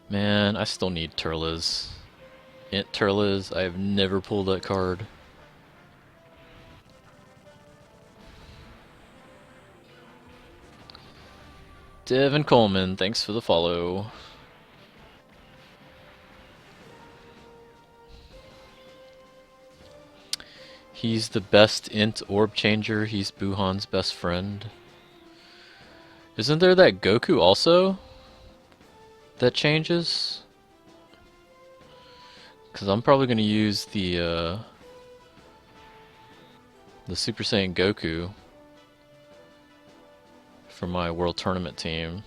Man, I still need Turles. Int Turles, I have never pulled that card. Devin Coleman, thanks for the follow. He's the best int orb changer. He's Buhan's best friend. Isn't there that Goku also that changes? Because I'm probably going to use the Super Saiyan Goku for my World Tournament team.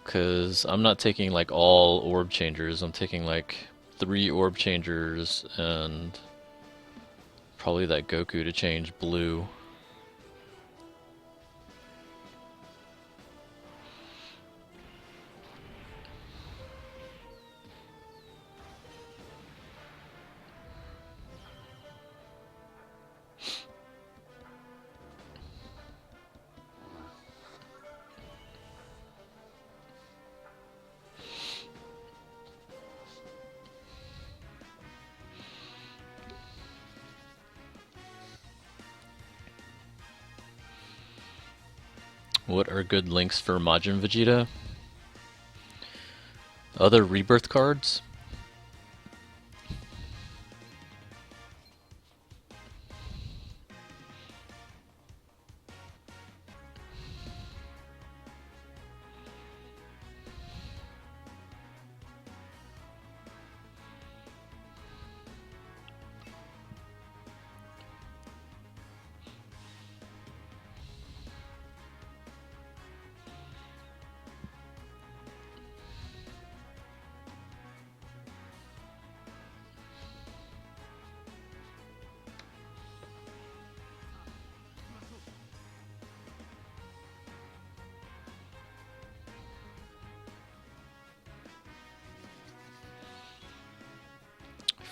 Because I'm not taking like all orb changers. I'm taking like 3 orb changers and probably that Goku to change blue. What are good links for Majin Vegeta? Other rebirth cards?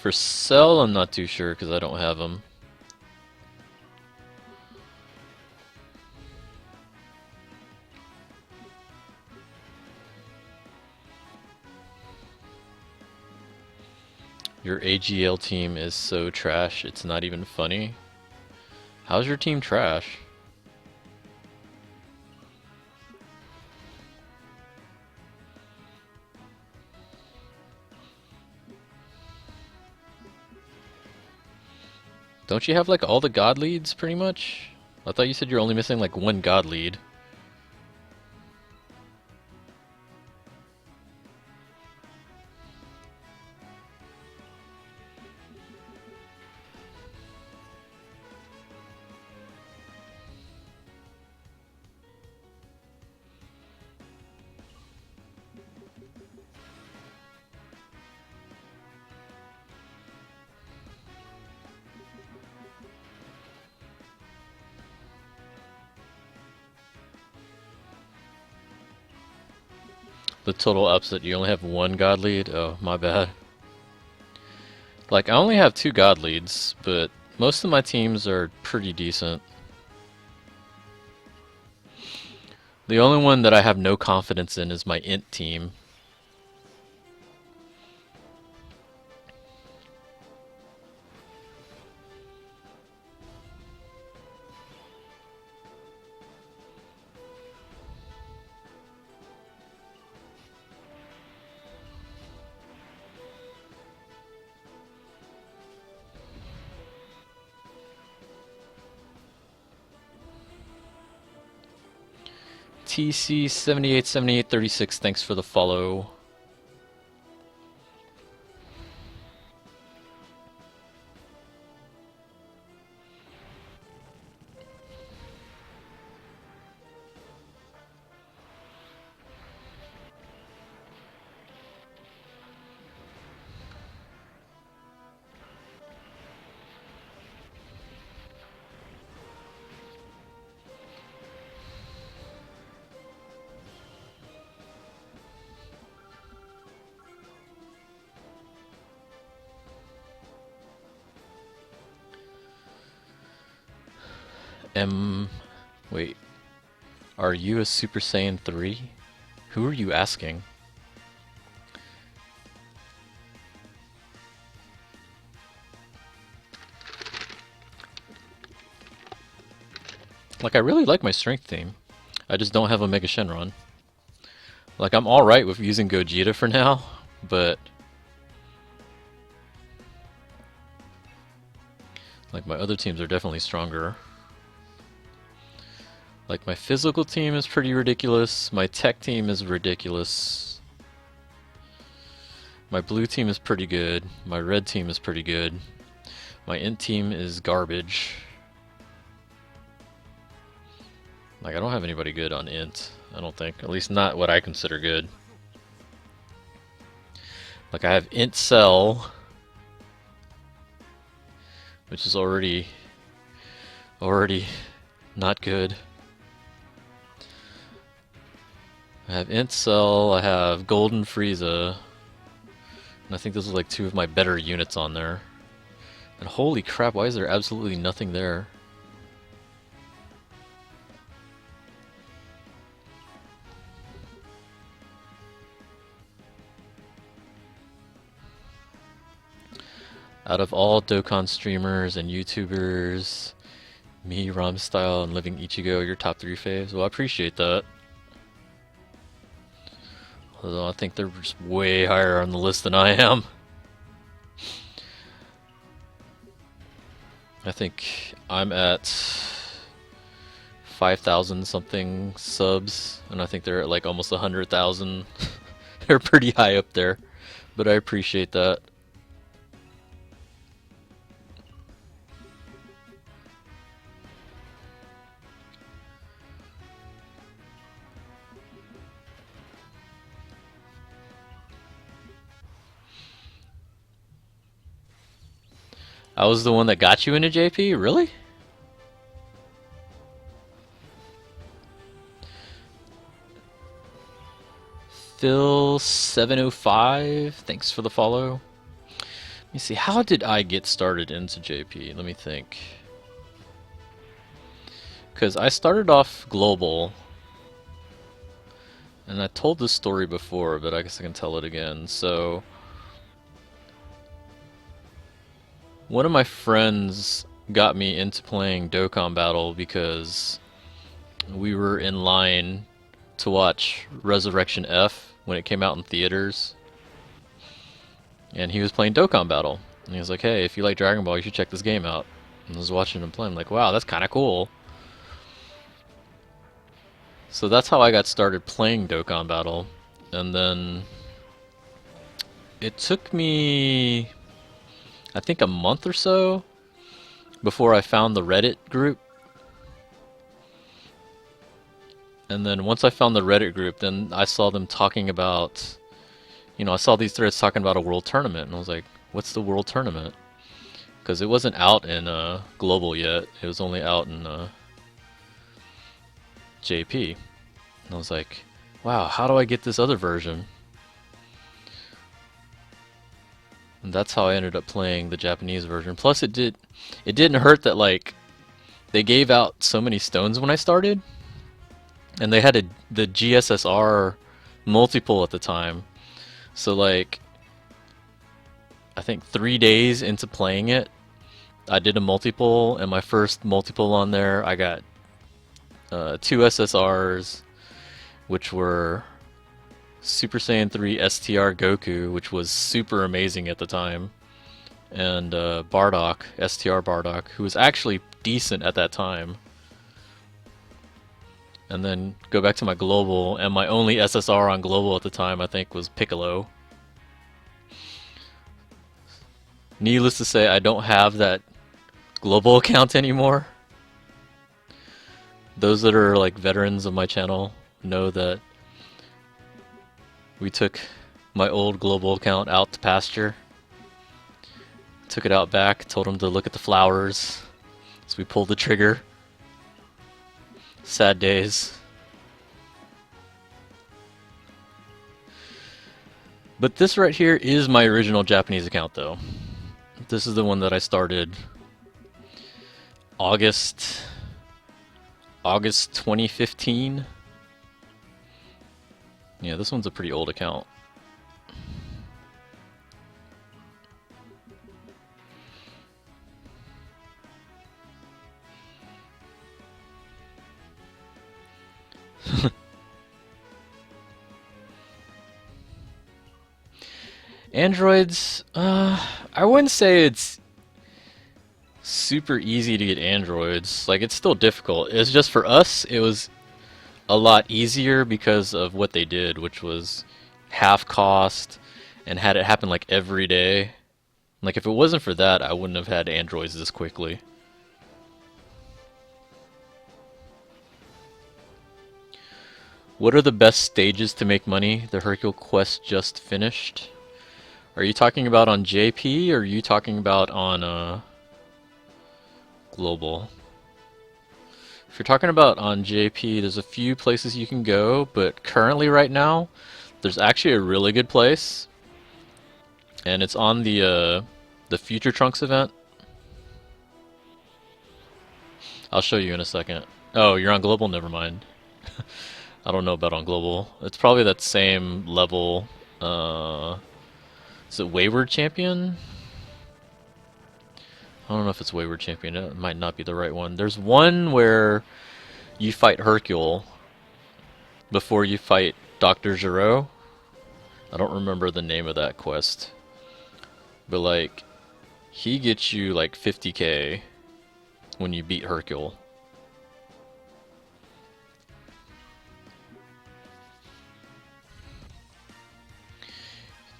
For Cell, I'm not too sure because I don't have them. Your AGL team is so trash, it's not even funny. How's your team trash? Don't you have like all the god leads pretty much? I thought you said you're only missing like 1 god lead. The total upset, you only have 1 god lead? Oh, my bad. Like, I only have 2 god leads, but most of my teams are pretty decent. The only one that I have no confidence in is my int team. TC787836, thanks for the follow. Wait. Are you a Super Saiyan 3? Who are you asking? Like, I really like my strength team. I just don't have a Mega Shenron. Like, I'm alright with using Gogeta for now, but... like, my other teams are definitely stronger. Like, my physical team is pretty ridiculous. My tech team is ridiculous. My blue team is pretty good. My red team is pretty good. My int team is garbage. Like, I don't have anybody good on int, I don't think. At least not what I consider good. Like, I have int cell, which is already not good. I have int cell, I have golden Frieza, and I think those are like two of my better units on there. And holy crap, why is there absolutely nothing there? Out of all Dokkan streamers and YouTubers, me, Ramstyle, and Living Ichigo, your top 3 faves. Well, I appreciate that. Although I think they're just way higher on the list than I am. I think I'm at 5,000 something subs, and I think they're at like almost 100,000. They're pretty high up there, but I appreciate that. I was the one that got you into JP? Really? Phil705, thanks for the follow. Let me see, how did I get started into JP? Let me think. Because I started off global, and I told this story before, but I guess I can tell it again. So, one of my friends got me into playing Dokkan Battle because we were in line to watch Resurrection F when it came out in theaters. And he was playing Dokkan Battle. And he was like, hey, if you like Dragon Ball, you should check this game out. And I was watching him play. I'm like, wow, that's kind of cool. So that's how I got started playing Dokkan Battle. And then it took me, I think, a month or so before I found the Reddit group. And then once I found the Reddit group, then I saw them talking about, you know, I saw these threads talking about a world tournament, and I was like, what's the world tournament? Because it wasn't out in global yet, it was only out in JP. And I was like, wow, how do I get this other version? And that's how I ended up playing the Japanese version. Plus it didn't hurt that, like, they gave out so many stones when I started. And they had the GSSR multiple at the time. So, like, I think 3 days into playing it, I did a multiple, and my first multiple on there, I got 2 SSRs, which were Super Saiyan 3 STR Goku, which was super amazing at the time, and Bardock, STR Bardock, who was actually decent at that time. And then go back to my global, and my only SSR on global at the time, I think, was Piccolo. Needless to say, I don't have that global account anymore. Those that are like veterans of my channel know that we took my old global account out to pasture. Took it out back, told him to look at the flowers. So we pulled the trigger. Sad days. But this right here is my original Japanese account, though. This is the one that I started August August 2015. Yeah, this one's a pretty old account. Androids, I wouldn't say it's super easy to get androids. Like, it's still difficult. It's just for us, it was a lot easier because of what they did, which was half cost and had it happen like every day. Like, if it wasn't for that, I wouldn't have had androids this quickly. What are the best stages to make money? The Hercule quest just finished. Are you talking about on JP or are you talking about on global? If you're talking about on JP, there's a few places you can go, but currently right now, there's actually a really good place, and it's on the Future Trunks event. I'll show you in a second. Oh, you're on global? Never mind. I don't know about on global. It's probably that same level. Is it Wayward Champion? I don't know if it's Wayward Champion. It might not be the right one. There's one where you fight Hercule before you fight Dr. Giro. I don't remember the name of that quest. But like, he gets you like 50k when you beat Hercule.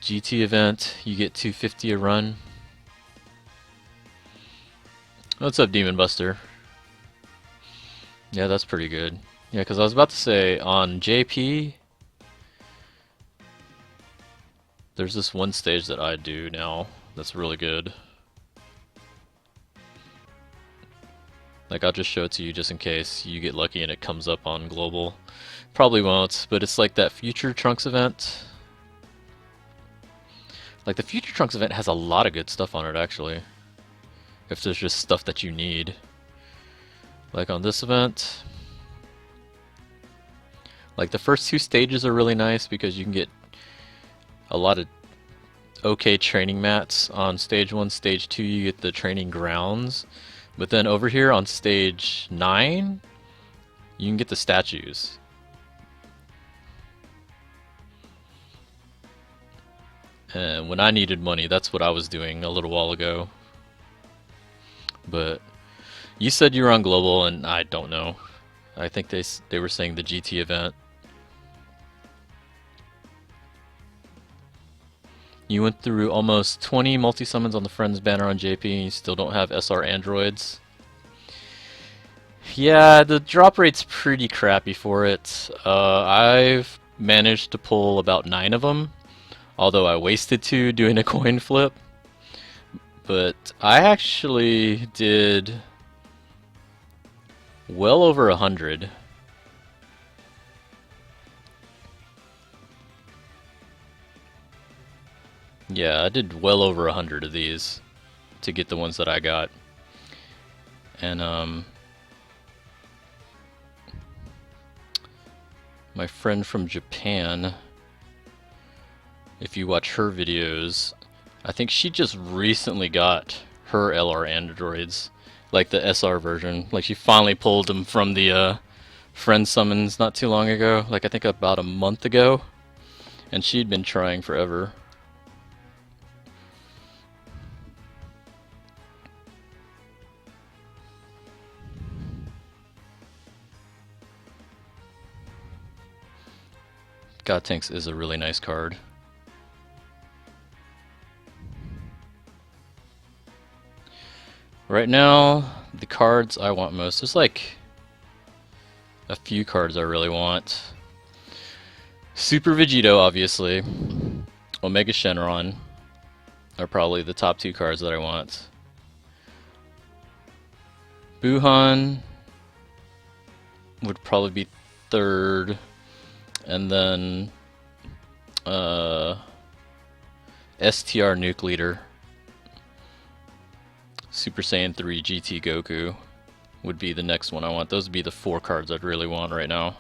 GT event, you get 250 a run. What's up, Demon Buster? Yeah, that's pretty good. Yeah, because I was about to say, on JP, there's this one stage that I do now that's really good. Like, I'll just show it to you just in case you get lucky and it comes up on global. Probably won't, but it's like that Future Trunks event. Like, the Future Trunks event has a lot of good stuff on it, actually. If there's just stuff that you need. Like on this event, like the first two stages are really nice because you can get a lot of okay training mats. On stage 1, stage 2 you get the training grounds. But then over here on stage 9, you can get the statues. And when I needed money, that's what I was doing a little while ago. But you said you were on global, and I don't know. I think they were saying the GT event. You went through almost 20 multi-summons on the Friends banner on JP, and you still don't have SR androids. Yeah, the drop rate's pretty crappy for it. I've managed to pull about 9 of them, although I wasted 2 doing a coin flip. But I actually did well over 100. Yeah, I did well over 100 of these to get the ones that I got. And my friend from Japan, if you watch her videos, I think she just recently got her LR androids, like the SR version. Like, she finally pulled them from the friend summons not too long ago, like I think about a month ago, and she'd been trying forever. God Tanks is a really nice card. Right now, the cards I want most, there's like a few cards I really want. Super Vegito, obviously. Omega Shenron are probably the top 2 cards that I want. Buhan would probably be 3rd. And then STR Nuke Leader, Super Saiyan 3 GT Goku would be the next one I want. Those would be the 4 cards I'd really want right now.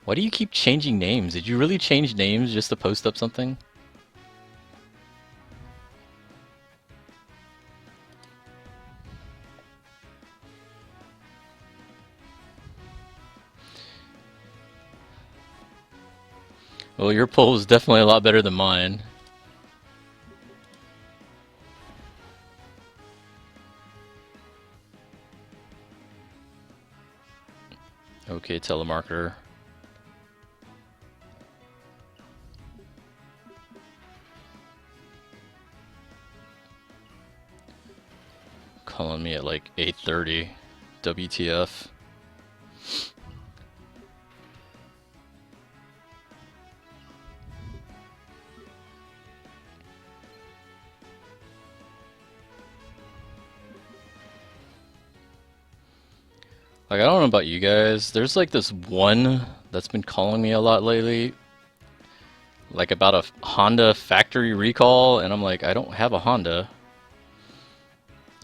Why do you keep changing names? Did you really change names just to post up something? Well, your poll is definitely a lot better than mine. Okay, telemarketer. Calling me at like 8:30. WTF. Like, I don't know about you guys. There's like this one that's been calling me a lot lately. Like about a Honda factory recall, and I'm like, I don't have a Honda.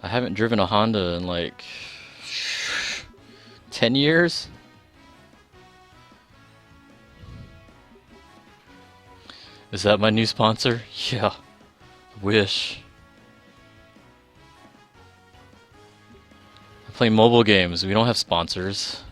I haven't driven a Honda in like 10 years. Is that my new sponsor? Yeah. Wish. I play mobile games. We don't have sponsors.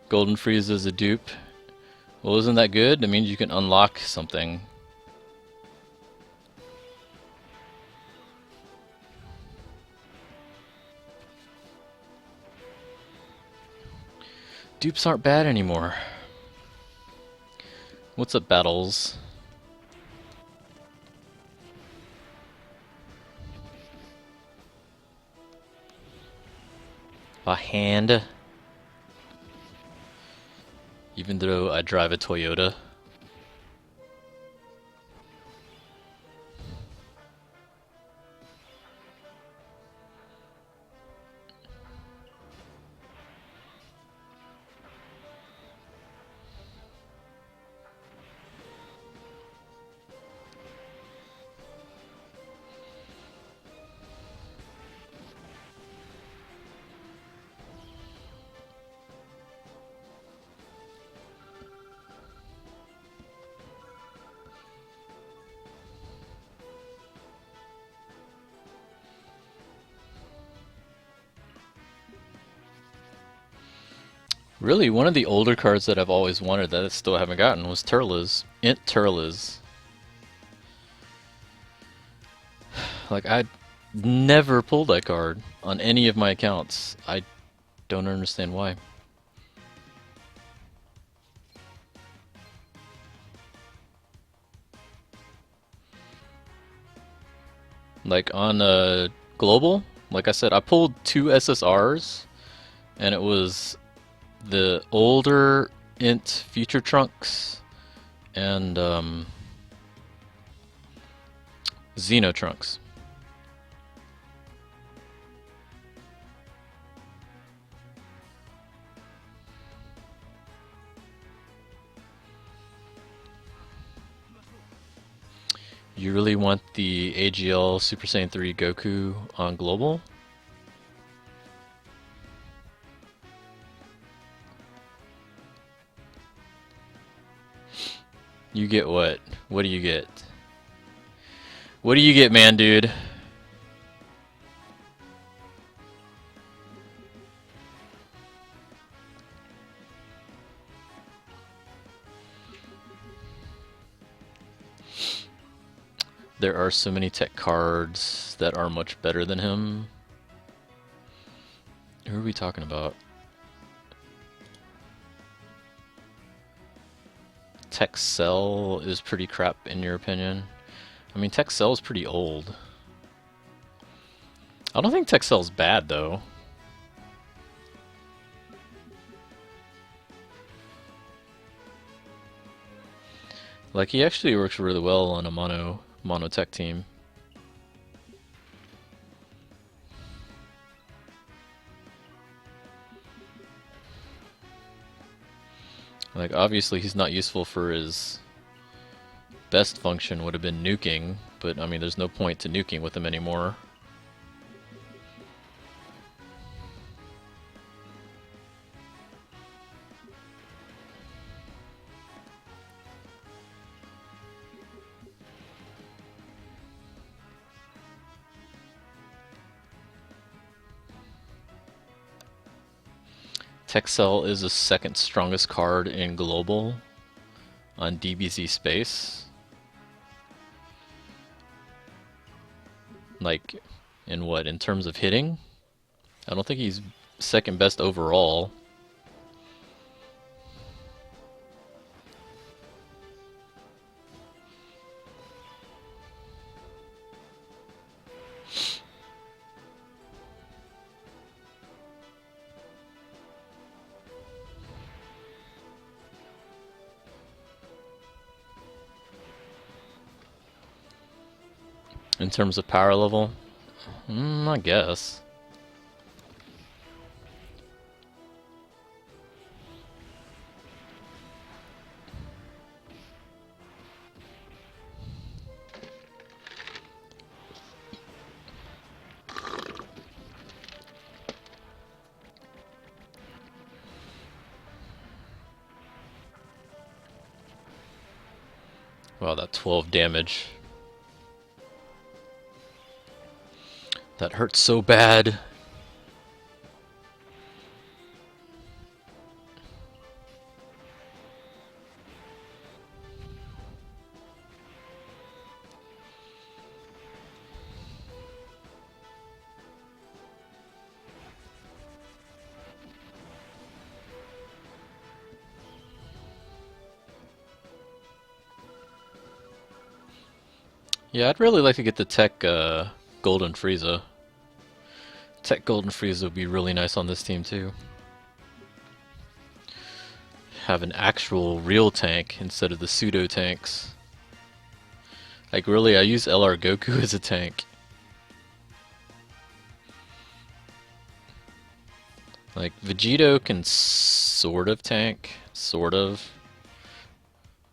Golden Freeze is a dupe. Well, isn't that good? That means you can unlock something. Dupes aren't bad anymore. What's up, battles? A hand. Even though I drive a Toyota. Really, one of the older cards that I've always wanted that I still haven't gotten was Turles. Int Turles. Like, I never pulled that card on any of my accounts. I don't understand why. Like, on Global, like I said, I pulled 2 SSRs, and it was the older Int Future Trunks and Xeno Trunks. You really want the AGL Super Saiyan 3 Goku on Global? You get what? What do you get? What do you get, man, dude? There are so many tech cards that are much better than him. Who are we talking about? Tech Cell is pretty crap in your opinion? I mean, Tech Cell is pretty old. I don't think Tech Cell's bad though. Like, he actually works really well on a mono tech team. Like, obviously he's not useful for his best function would have been nuking, but I mean there's no point to nuking with him anymore. Texel is the second strongest card in global on DBZ space. Like, in what? In terms of hitting? I don't think he's second best overall. In terms of power level? I guess. Wow, that 12 damage. That hurts so bad. Yeah, I'd really like to get the tech Golden Frieza. Tech Golden Frieza would be really nice on this team too. Have an actual real tank instead of the pseudo tanks. Like really, I use LR Goku as a tank. Like Vegito can sort of tank, sort of.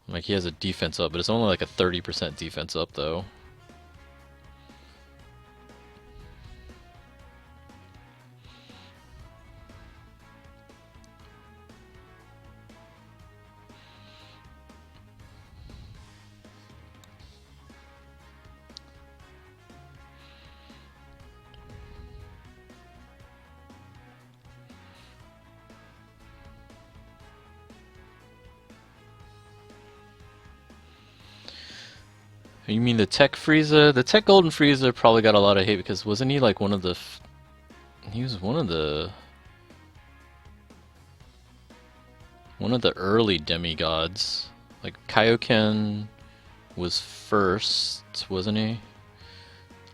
Like he has a defense up, but it's only like a 30% defense up though. You mean the Tech Frieza? The Tech Golden Frieza probably got a lot of hate because wasn't he like one of the... he was one of the early demigods. Like Kaioken was first, wasn't he?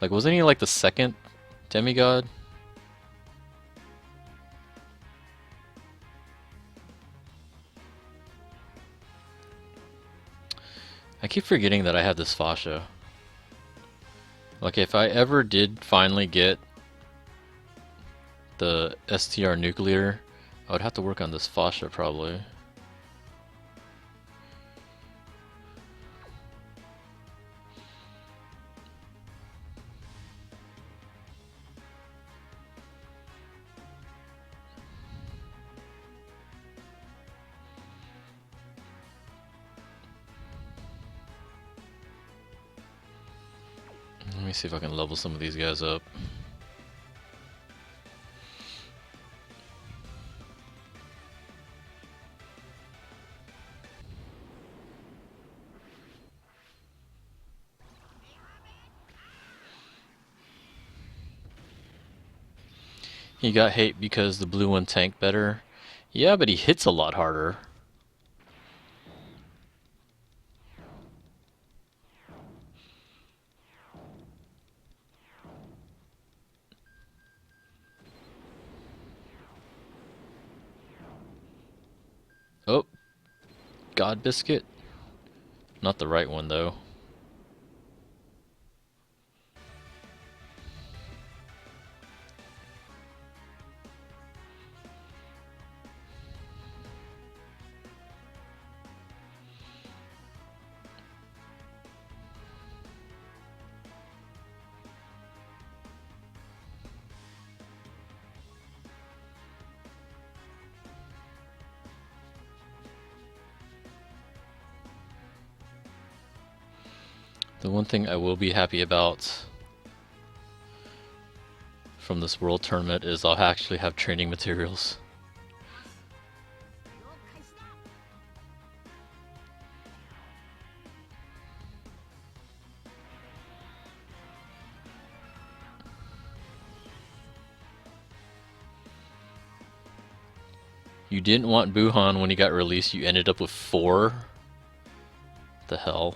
Like wasn't he like the second demigod? I keep forgetting that I have this fascia. Like if I ever did finally get the STR nuclear, I would have to work on this fascia probably. Let me see if I can level some of these guys up. He got hate because the blue one tanked better. Yeah, but he hits a lot harder. Oh, God Biscuit. Not the right one though. The one thing I will be happy about from this world tournament is I'll actually have training materials. You didn't want Buhan when he got released, you ended up with 4? The hell?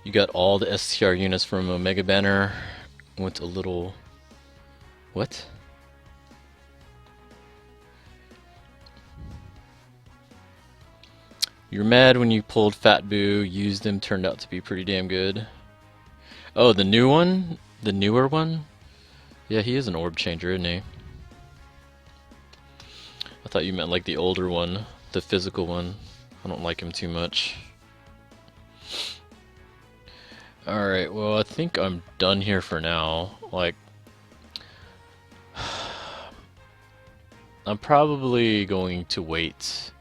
You got all the STR units from Omega Banner. Went a little... What? You're mad when you pulled Fat Boo, used him, turned out to be pretty damn good. Oh, the new one? The newer one? Yeah, he is an orb changer, isn't he? I thought you meant like the older one, the physical one. I don't like him too much. Alright, well I think I'm done here for now. Like, I'm probably going to wait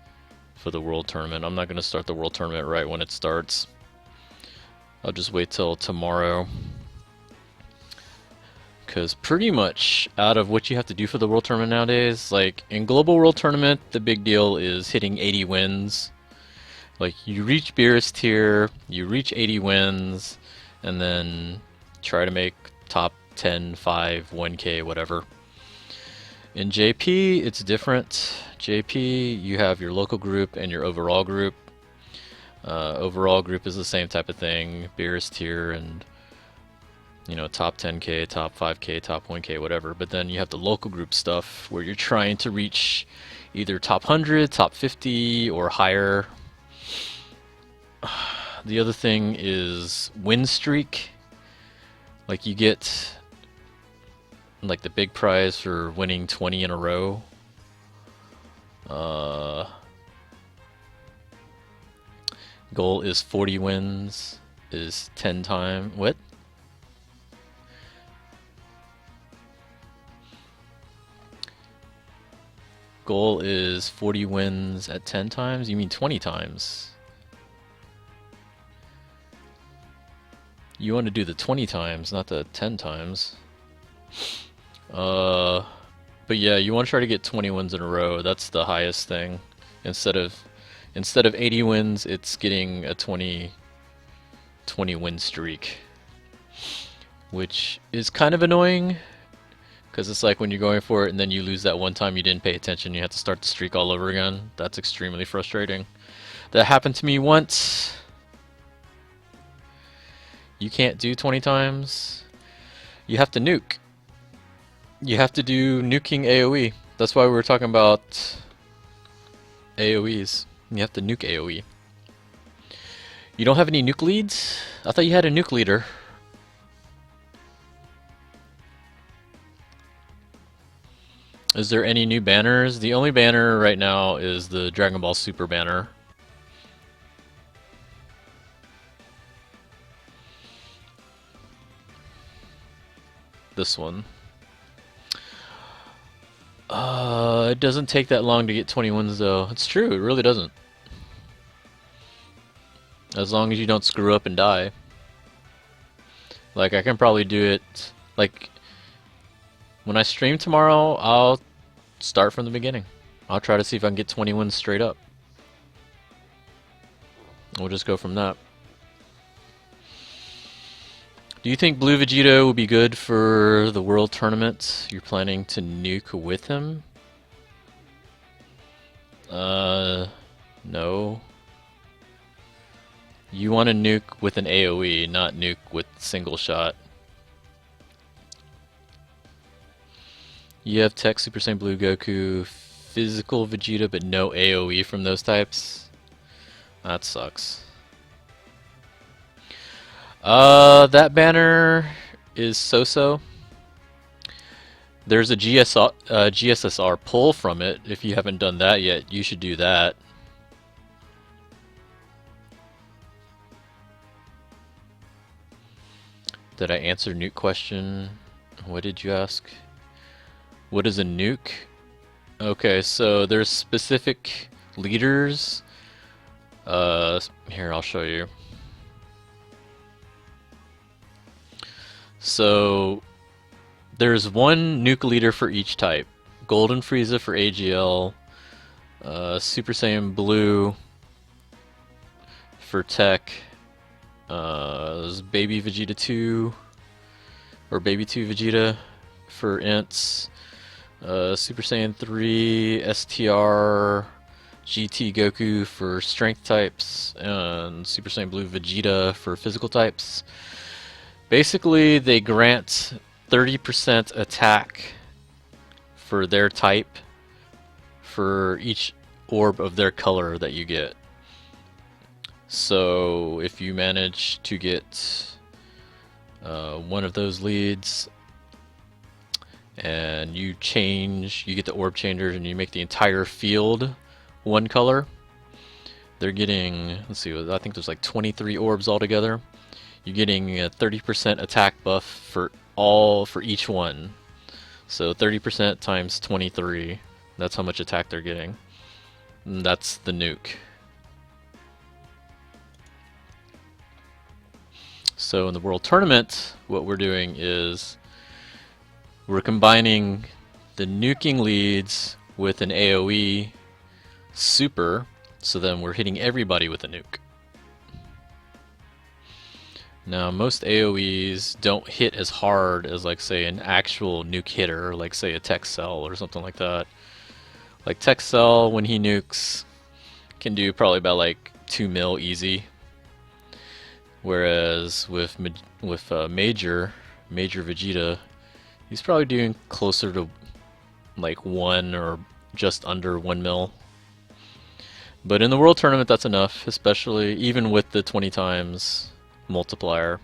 for the World Tournament. I'm not going to start the World Tournament right when it starts. I'll just wait till tomorrow. Because pretty much out of what you have to do for the World Tournament nowadays, like in Global World Tournament, the big deal is hitting 80 wins. Like you reach Beerus tier, you reach 80 wins, and then try to make top 10, 5, 1K, whatever. In JP, it's different. JP, you have your local group and your overall group. Overall group is the same type of thing, Beerus tier and, you know, top 10K, top 5K, top 1K, whatever. But then you have the local group stuff where you're trying to reach either top 100, top 50, or higher. The other thing is win streak. Like you get like the big prize for winning 20 in a row. Goal is 40 wins, is 10 times. What? Goal is 40 wins at 10 times? You mean 20 times? You want to do the 20 times, not the 10 times. But yeah, you want to try to get 20 wins in a row. That's the highest thing. Instead of 80 wins, it's getting a 20 win streak, which is kind of annoying because it's like when you're going for it and then you lose that one time you didn't pay attention, you have to start the streak all over again. That's extremely frustrating. That happened to me once. You can't do 20 times. You have to nuke. You have to do nuking AoE. That's why we were talking about AoEs. You have to nuke AoE. You don't have any nuke leads? I thought you had a nuke leader. Is there any new banners? The only banner right now is the Dragon Ball Super banner. This one. It doesn't take that long to get 20 wins though. It's true, it really doesn't. As long as you don't screw up and die. Like, I can probably do it, like, when I stream tomorrow, I'll start from the beginning. I'll try to see if I can get 20 wins straight up. We'll just go from that. Do you think Blue Vegeta will be good for the World Tournament? You're planning to nuke with him? No. You want to nuke with an AoE, not nuke with single shot. You have Tech Super Saiyan Blue Goku, physical Vegeta, but no AoE from those types? That sucks. That banner is so-so. There's a GSSR pull from it. If you haven't done that yet, you should do that. Did I answer nuke question? What did you ask? What is a nuke? Okay, so there's specific leaders. Here, I'll show you. So there's one nuke leader for each type. Golden Frieza for AGL, Super Saiyan Blue for Tech, there's Baby Vegeta 2, or Baby 2 Vegeta for Ints, Super Saiyan 3, STR, GT Goku for strength types, and Super Saiyan Blue Vegeta for physical types. Basically, they grant 30% attack for their type for each orb of their color that you get. So if you manage to get one of those leads and you get the orb changers and you make the entire field one color, they're getting, let's see, I think there's like 23 orbs altogether. You're getting a 30% attack buff for each one. So 30% times 23. That's how much attack they're getting. And that's the nuke. So in the World Tournament, what we're doing is we're combining the nuking leads with an AoE super, so then we're hitting everybody with a nuke. Now, most AoEs don't hit as hard as, like, say, an actual nuke hitter, like, say, a Tech Cell or something like that. Like, Tech Cell, when he nukes, can do probably about, like, 2 mil easy. Whereas with Major Vegeta, he's probably doing closer to, like, 1 or just under 1 mil. But in the World Tournament, that's enough, especially even with the 20 times multiplier.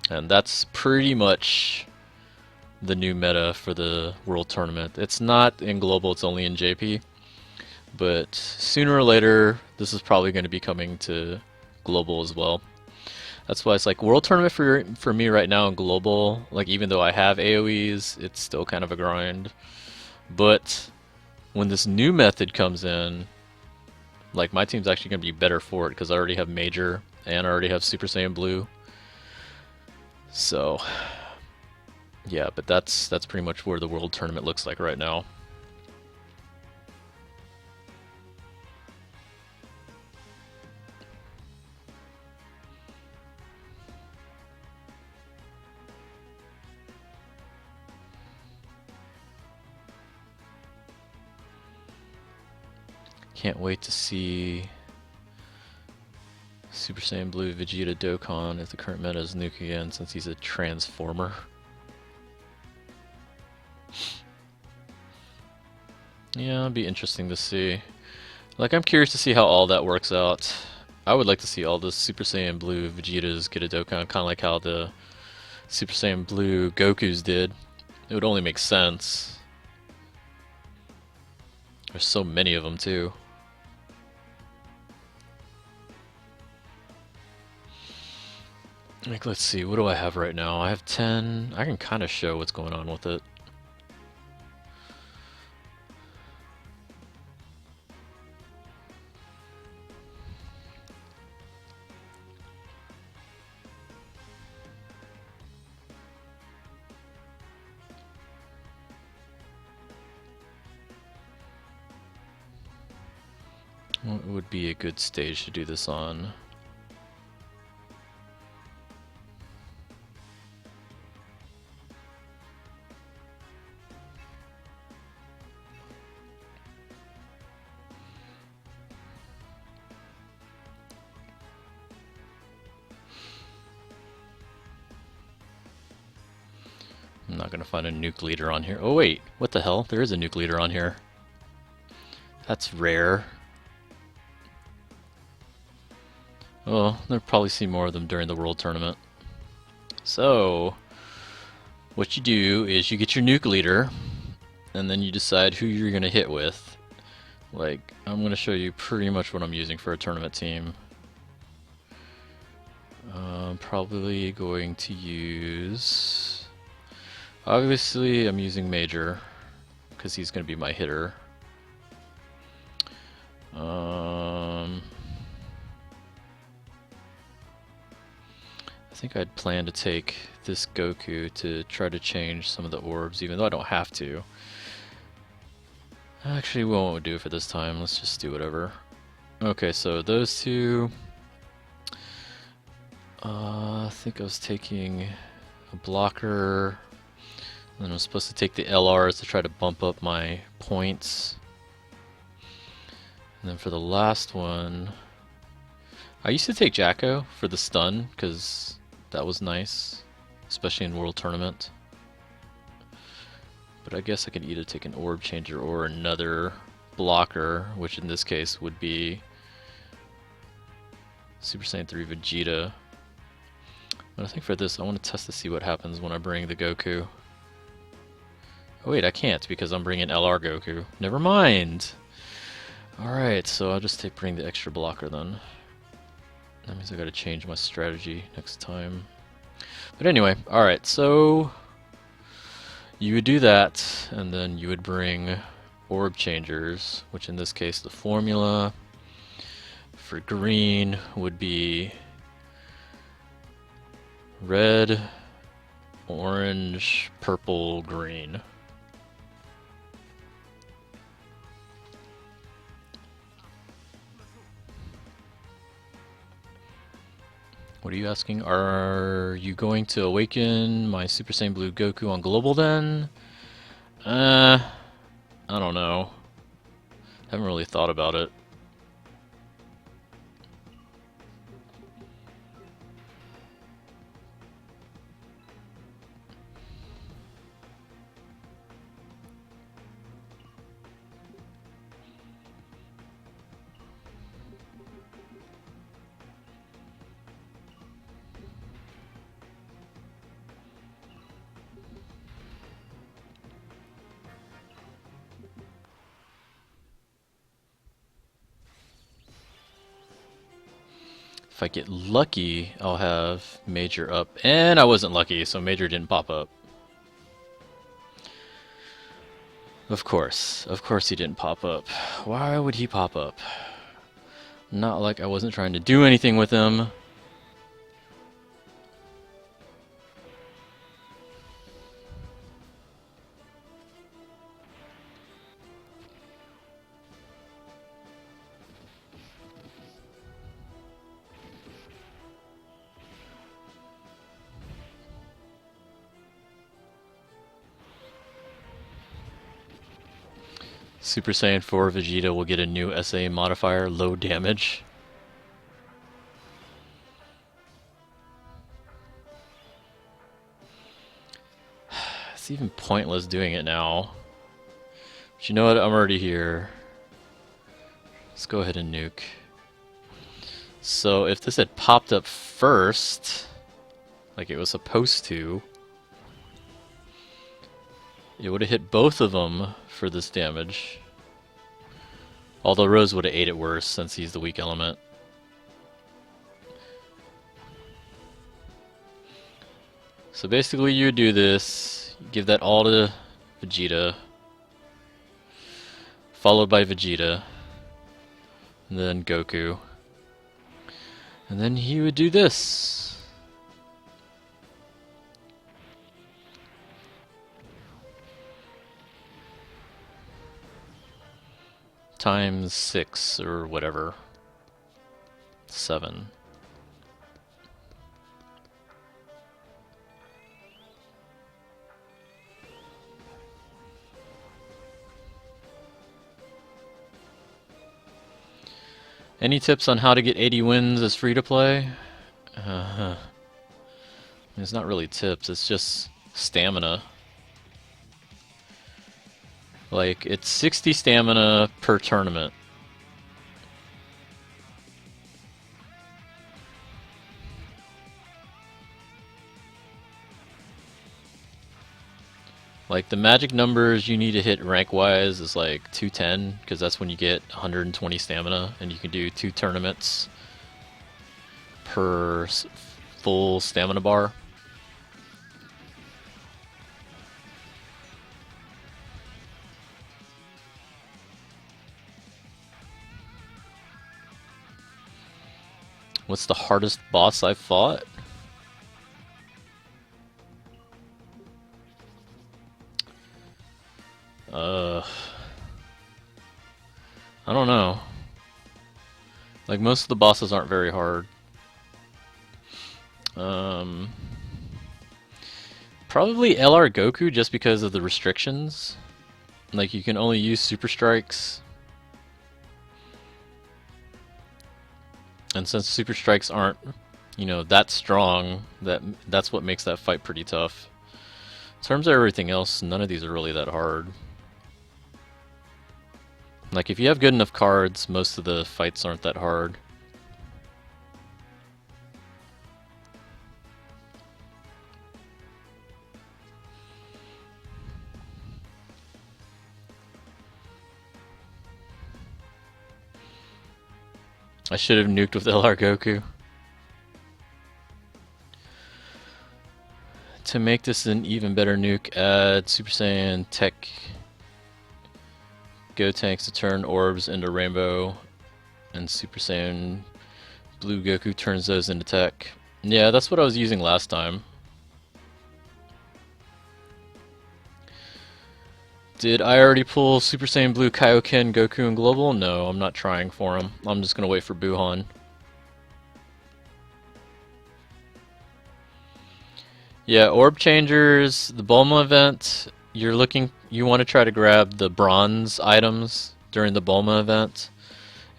And that's pretty much the new meta for the World Tournament. It's not in global, it's only in JP. But sooner or later, this is probably going to be coming to global as well. That's why it's like World Tournament for me right now in global, like even though I have AoEs, it's still kind of a grind. But when this new method comes in, like my team's actually going to be better for it because I already have Major and I already have Super Saiyan Blue. So yeah, but that's pretty much where the World Tournament looks like right now. Can't wait to see Super Saiyan Blue Vegeta Dokkan if the current meta is Nuke again, since he's a transformer. Yeah, it'd be interesting to see. Like, I'm curious to see how all that works out. I would like to see all the Super Saiyan Blue Vegetas get a Dokkan, kind of like how the Super Saiyan Blue Gokus did. It would only make sense. There's so many of them too. Like, let's see, what do I have right now? I have 10. I can kind of show what's going on with it. What would be a good stage to do this on? I'm not gonna find a nuke leader on here. Oh wait, what the hell? There is a nuke leader on here. That's rare. Well, they'll probably see more of them during the World Tournament. So, what you do is you get your nuke leader, and then you decide who you're gonna hit with. Like, I'm gonna show you pretty much what I'm using for a tournament team. I'm probably going to use... Obviously, I'm using Major, because he's gonna be my hitter. I think I'd plan to take this Goku to try to change some of the orbs, even though I don't have to. Actually, we won't do it for this time. Let's just do whatever. Okay, so those two... I think I was taking a blocker, and then I was supposed to take the LRs to try to bump up my points. And then for the last one, I used to take Jacko for the stun, because that was nice, especially in World Tournament. But I guess I could either take an orb changer or another blocker, which in this case would be Super Saiyan 3 Vegeta. But I think for this, I want to test to see what happens when I bring the Goku. Oh wait, I can't because I'm bringing LR Goku. Never mind! Alright, so I'll just bring the extra blocker then. That means I gotta change my strategy next time. But anyway, alright, so... You would do that, and then you would bring orb changers, which in this case the formula for green would be red, orange, purple, green. What are you asking? Are you going to awaken my Super Saiyan Blue Goku on global then? I don't know. Haven't really thought about it. If I get lucky, I'll have Major up. And I wasn't lucky, so Major didn't pop up. Of course he didn't pop up. Why would he pop up? Not like I wasn't trying to do anything with him. Super Saiyan 4 Vegeta will get a new SA modifier, low damage. It's even pointless doing it now. But you know what? I'm already here. Let's go ahead and nuke. So if this had popped up first, like it was supposed to, it would have hit both of them for this damage. Although Rose would have ate it worse since he's the weak element. So basically you do this, you give that all to Vegeta, followed by Vegeta, and then Goku. And then he would do this. Times 6 or whatever. 7. Any tips on how to get 80 wins as free to play? It's not really tips, it's just stamina. Like, it's 60 stamina per tournament. Like, the magic numbers you need to hit rank-wise is like 210, because that's when you get 120 stamina, and you can do 2 tournaments per full stamina bar. What's the hardest boss I've fought? I don't know. Like, most of the bosses aren't very hard. Probably LR Goku, just because of the restrictions. Like, you can only use Super Strikes. And since Super Strikes aren't, you know, that strong, that's what makes that fight pretty tough. In terms of everything else, none of these are really that hard. Like, if you have good enough cards, most of the fights aren't that hard. I should have nuked with LR Goku. To make this an even better nuke, add Super Saiyan Tech Go tanks to turn orbs into rainbow, and Super Saiyan Blue Goku turns those into tech. Yeah, that's what I was using last time. Did I already pull Super Saiyan Blue Kaioken, Goku, and Global? No, I'm not trying for him. I'm just gonna wait for Buhan. Yeah, Orb Changers, the Bulma event, you want to try to grab the bronze items during the Bulma event,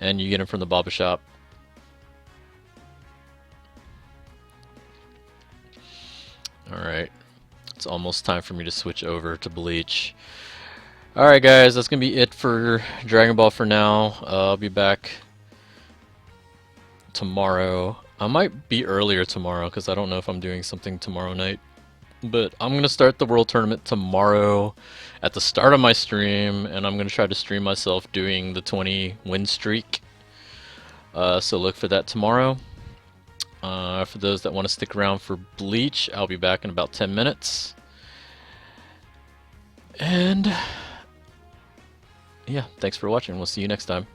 and you get them from the Baba Shop. Alright, it's almost time for me to switch over to Bleach. Alright guys, that's going to be it for Dragon Ball for now. I'll be back tomorrow. I might be earlier tomorrow because I don't know if I'm doing something tomorrow night. But I'm going to start the World Tournament tomorrow at the start of my stream, and I'm going to try to stream myself doing the 20 win streak. So look for that tomorrow. For those that want to stick around for Bleach, I'll be back in about 10 minutes. And yeah, thanks for watching. We'll see you next time.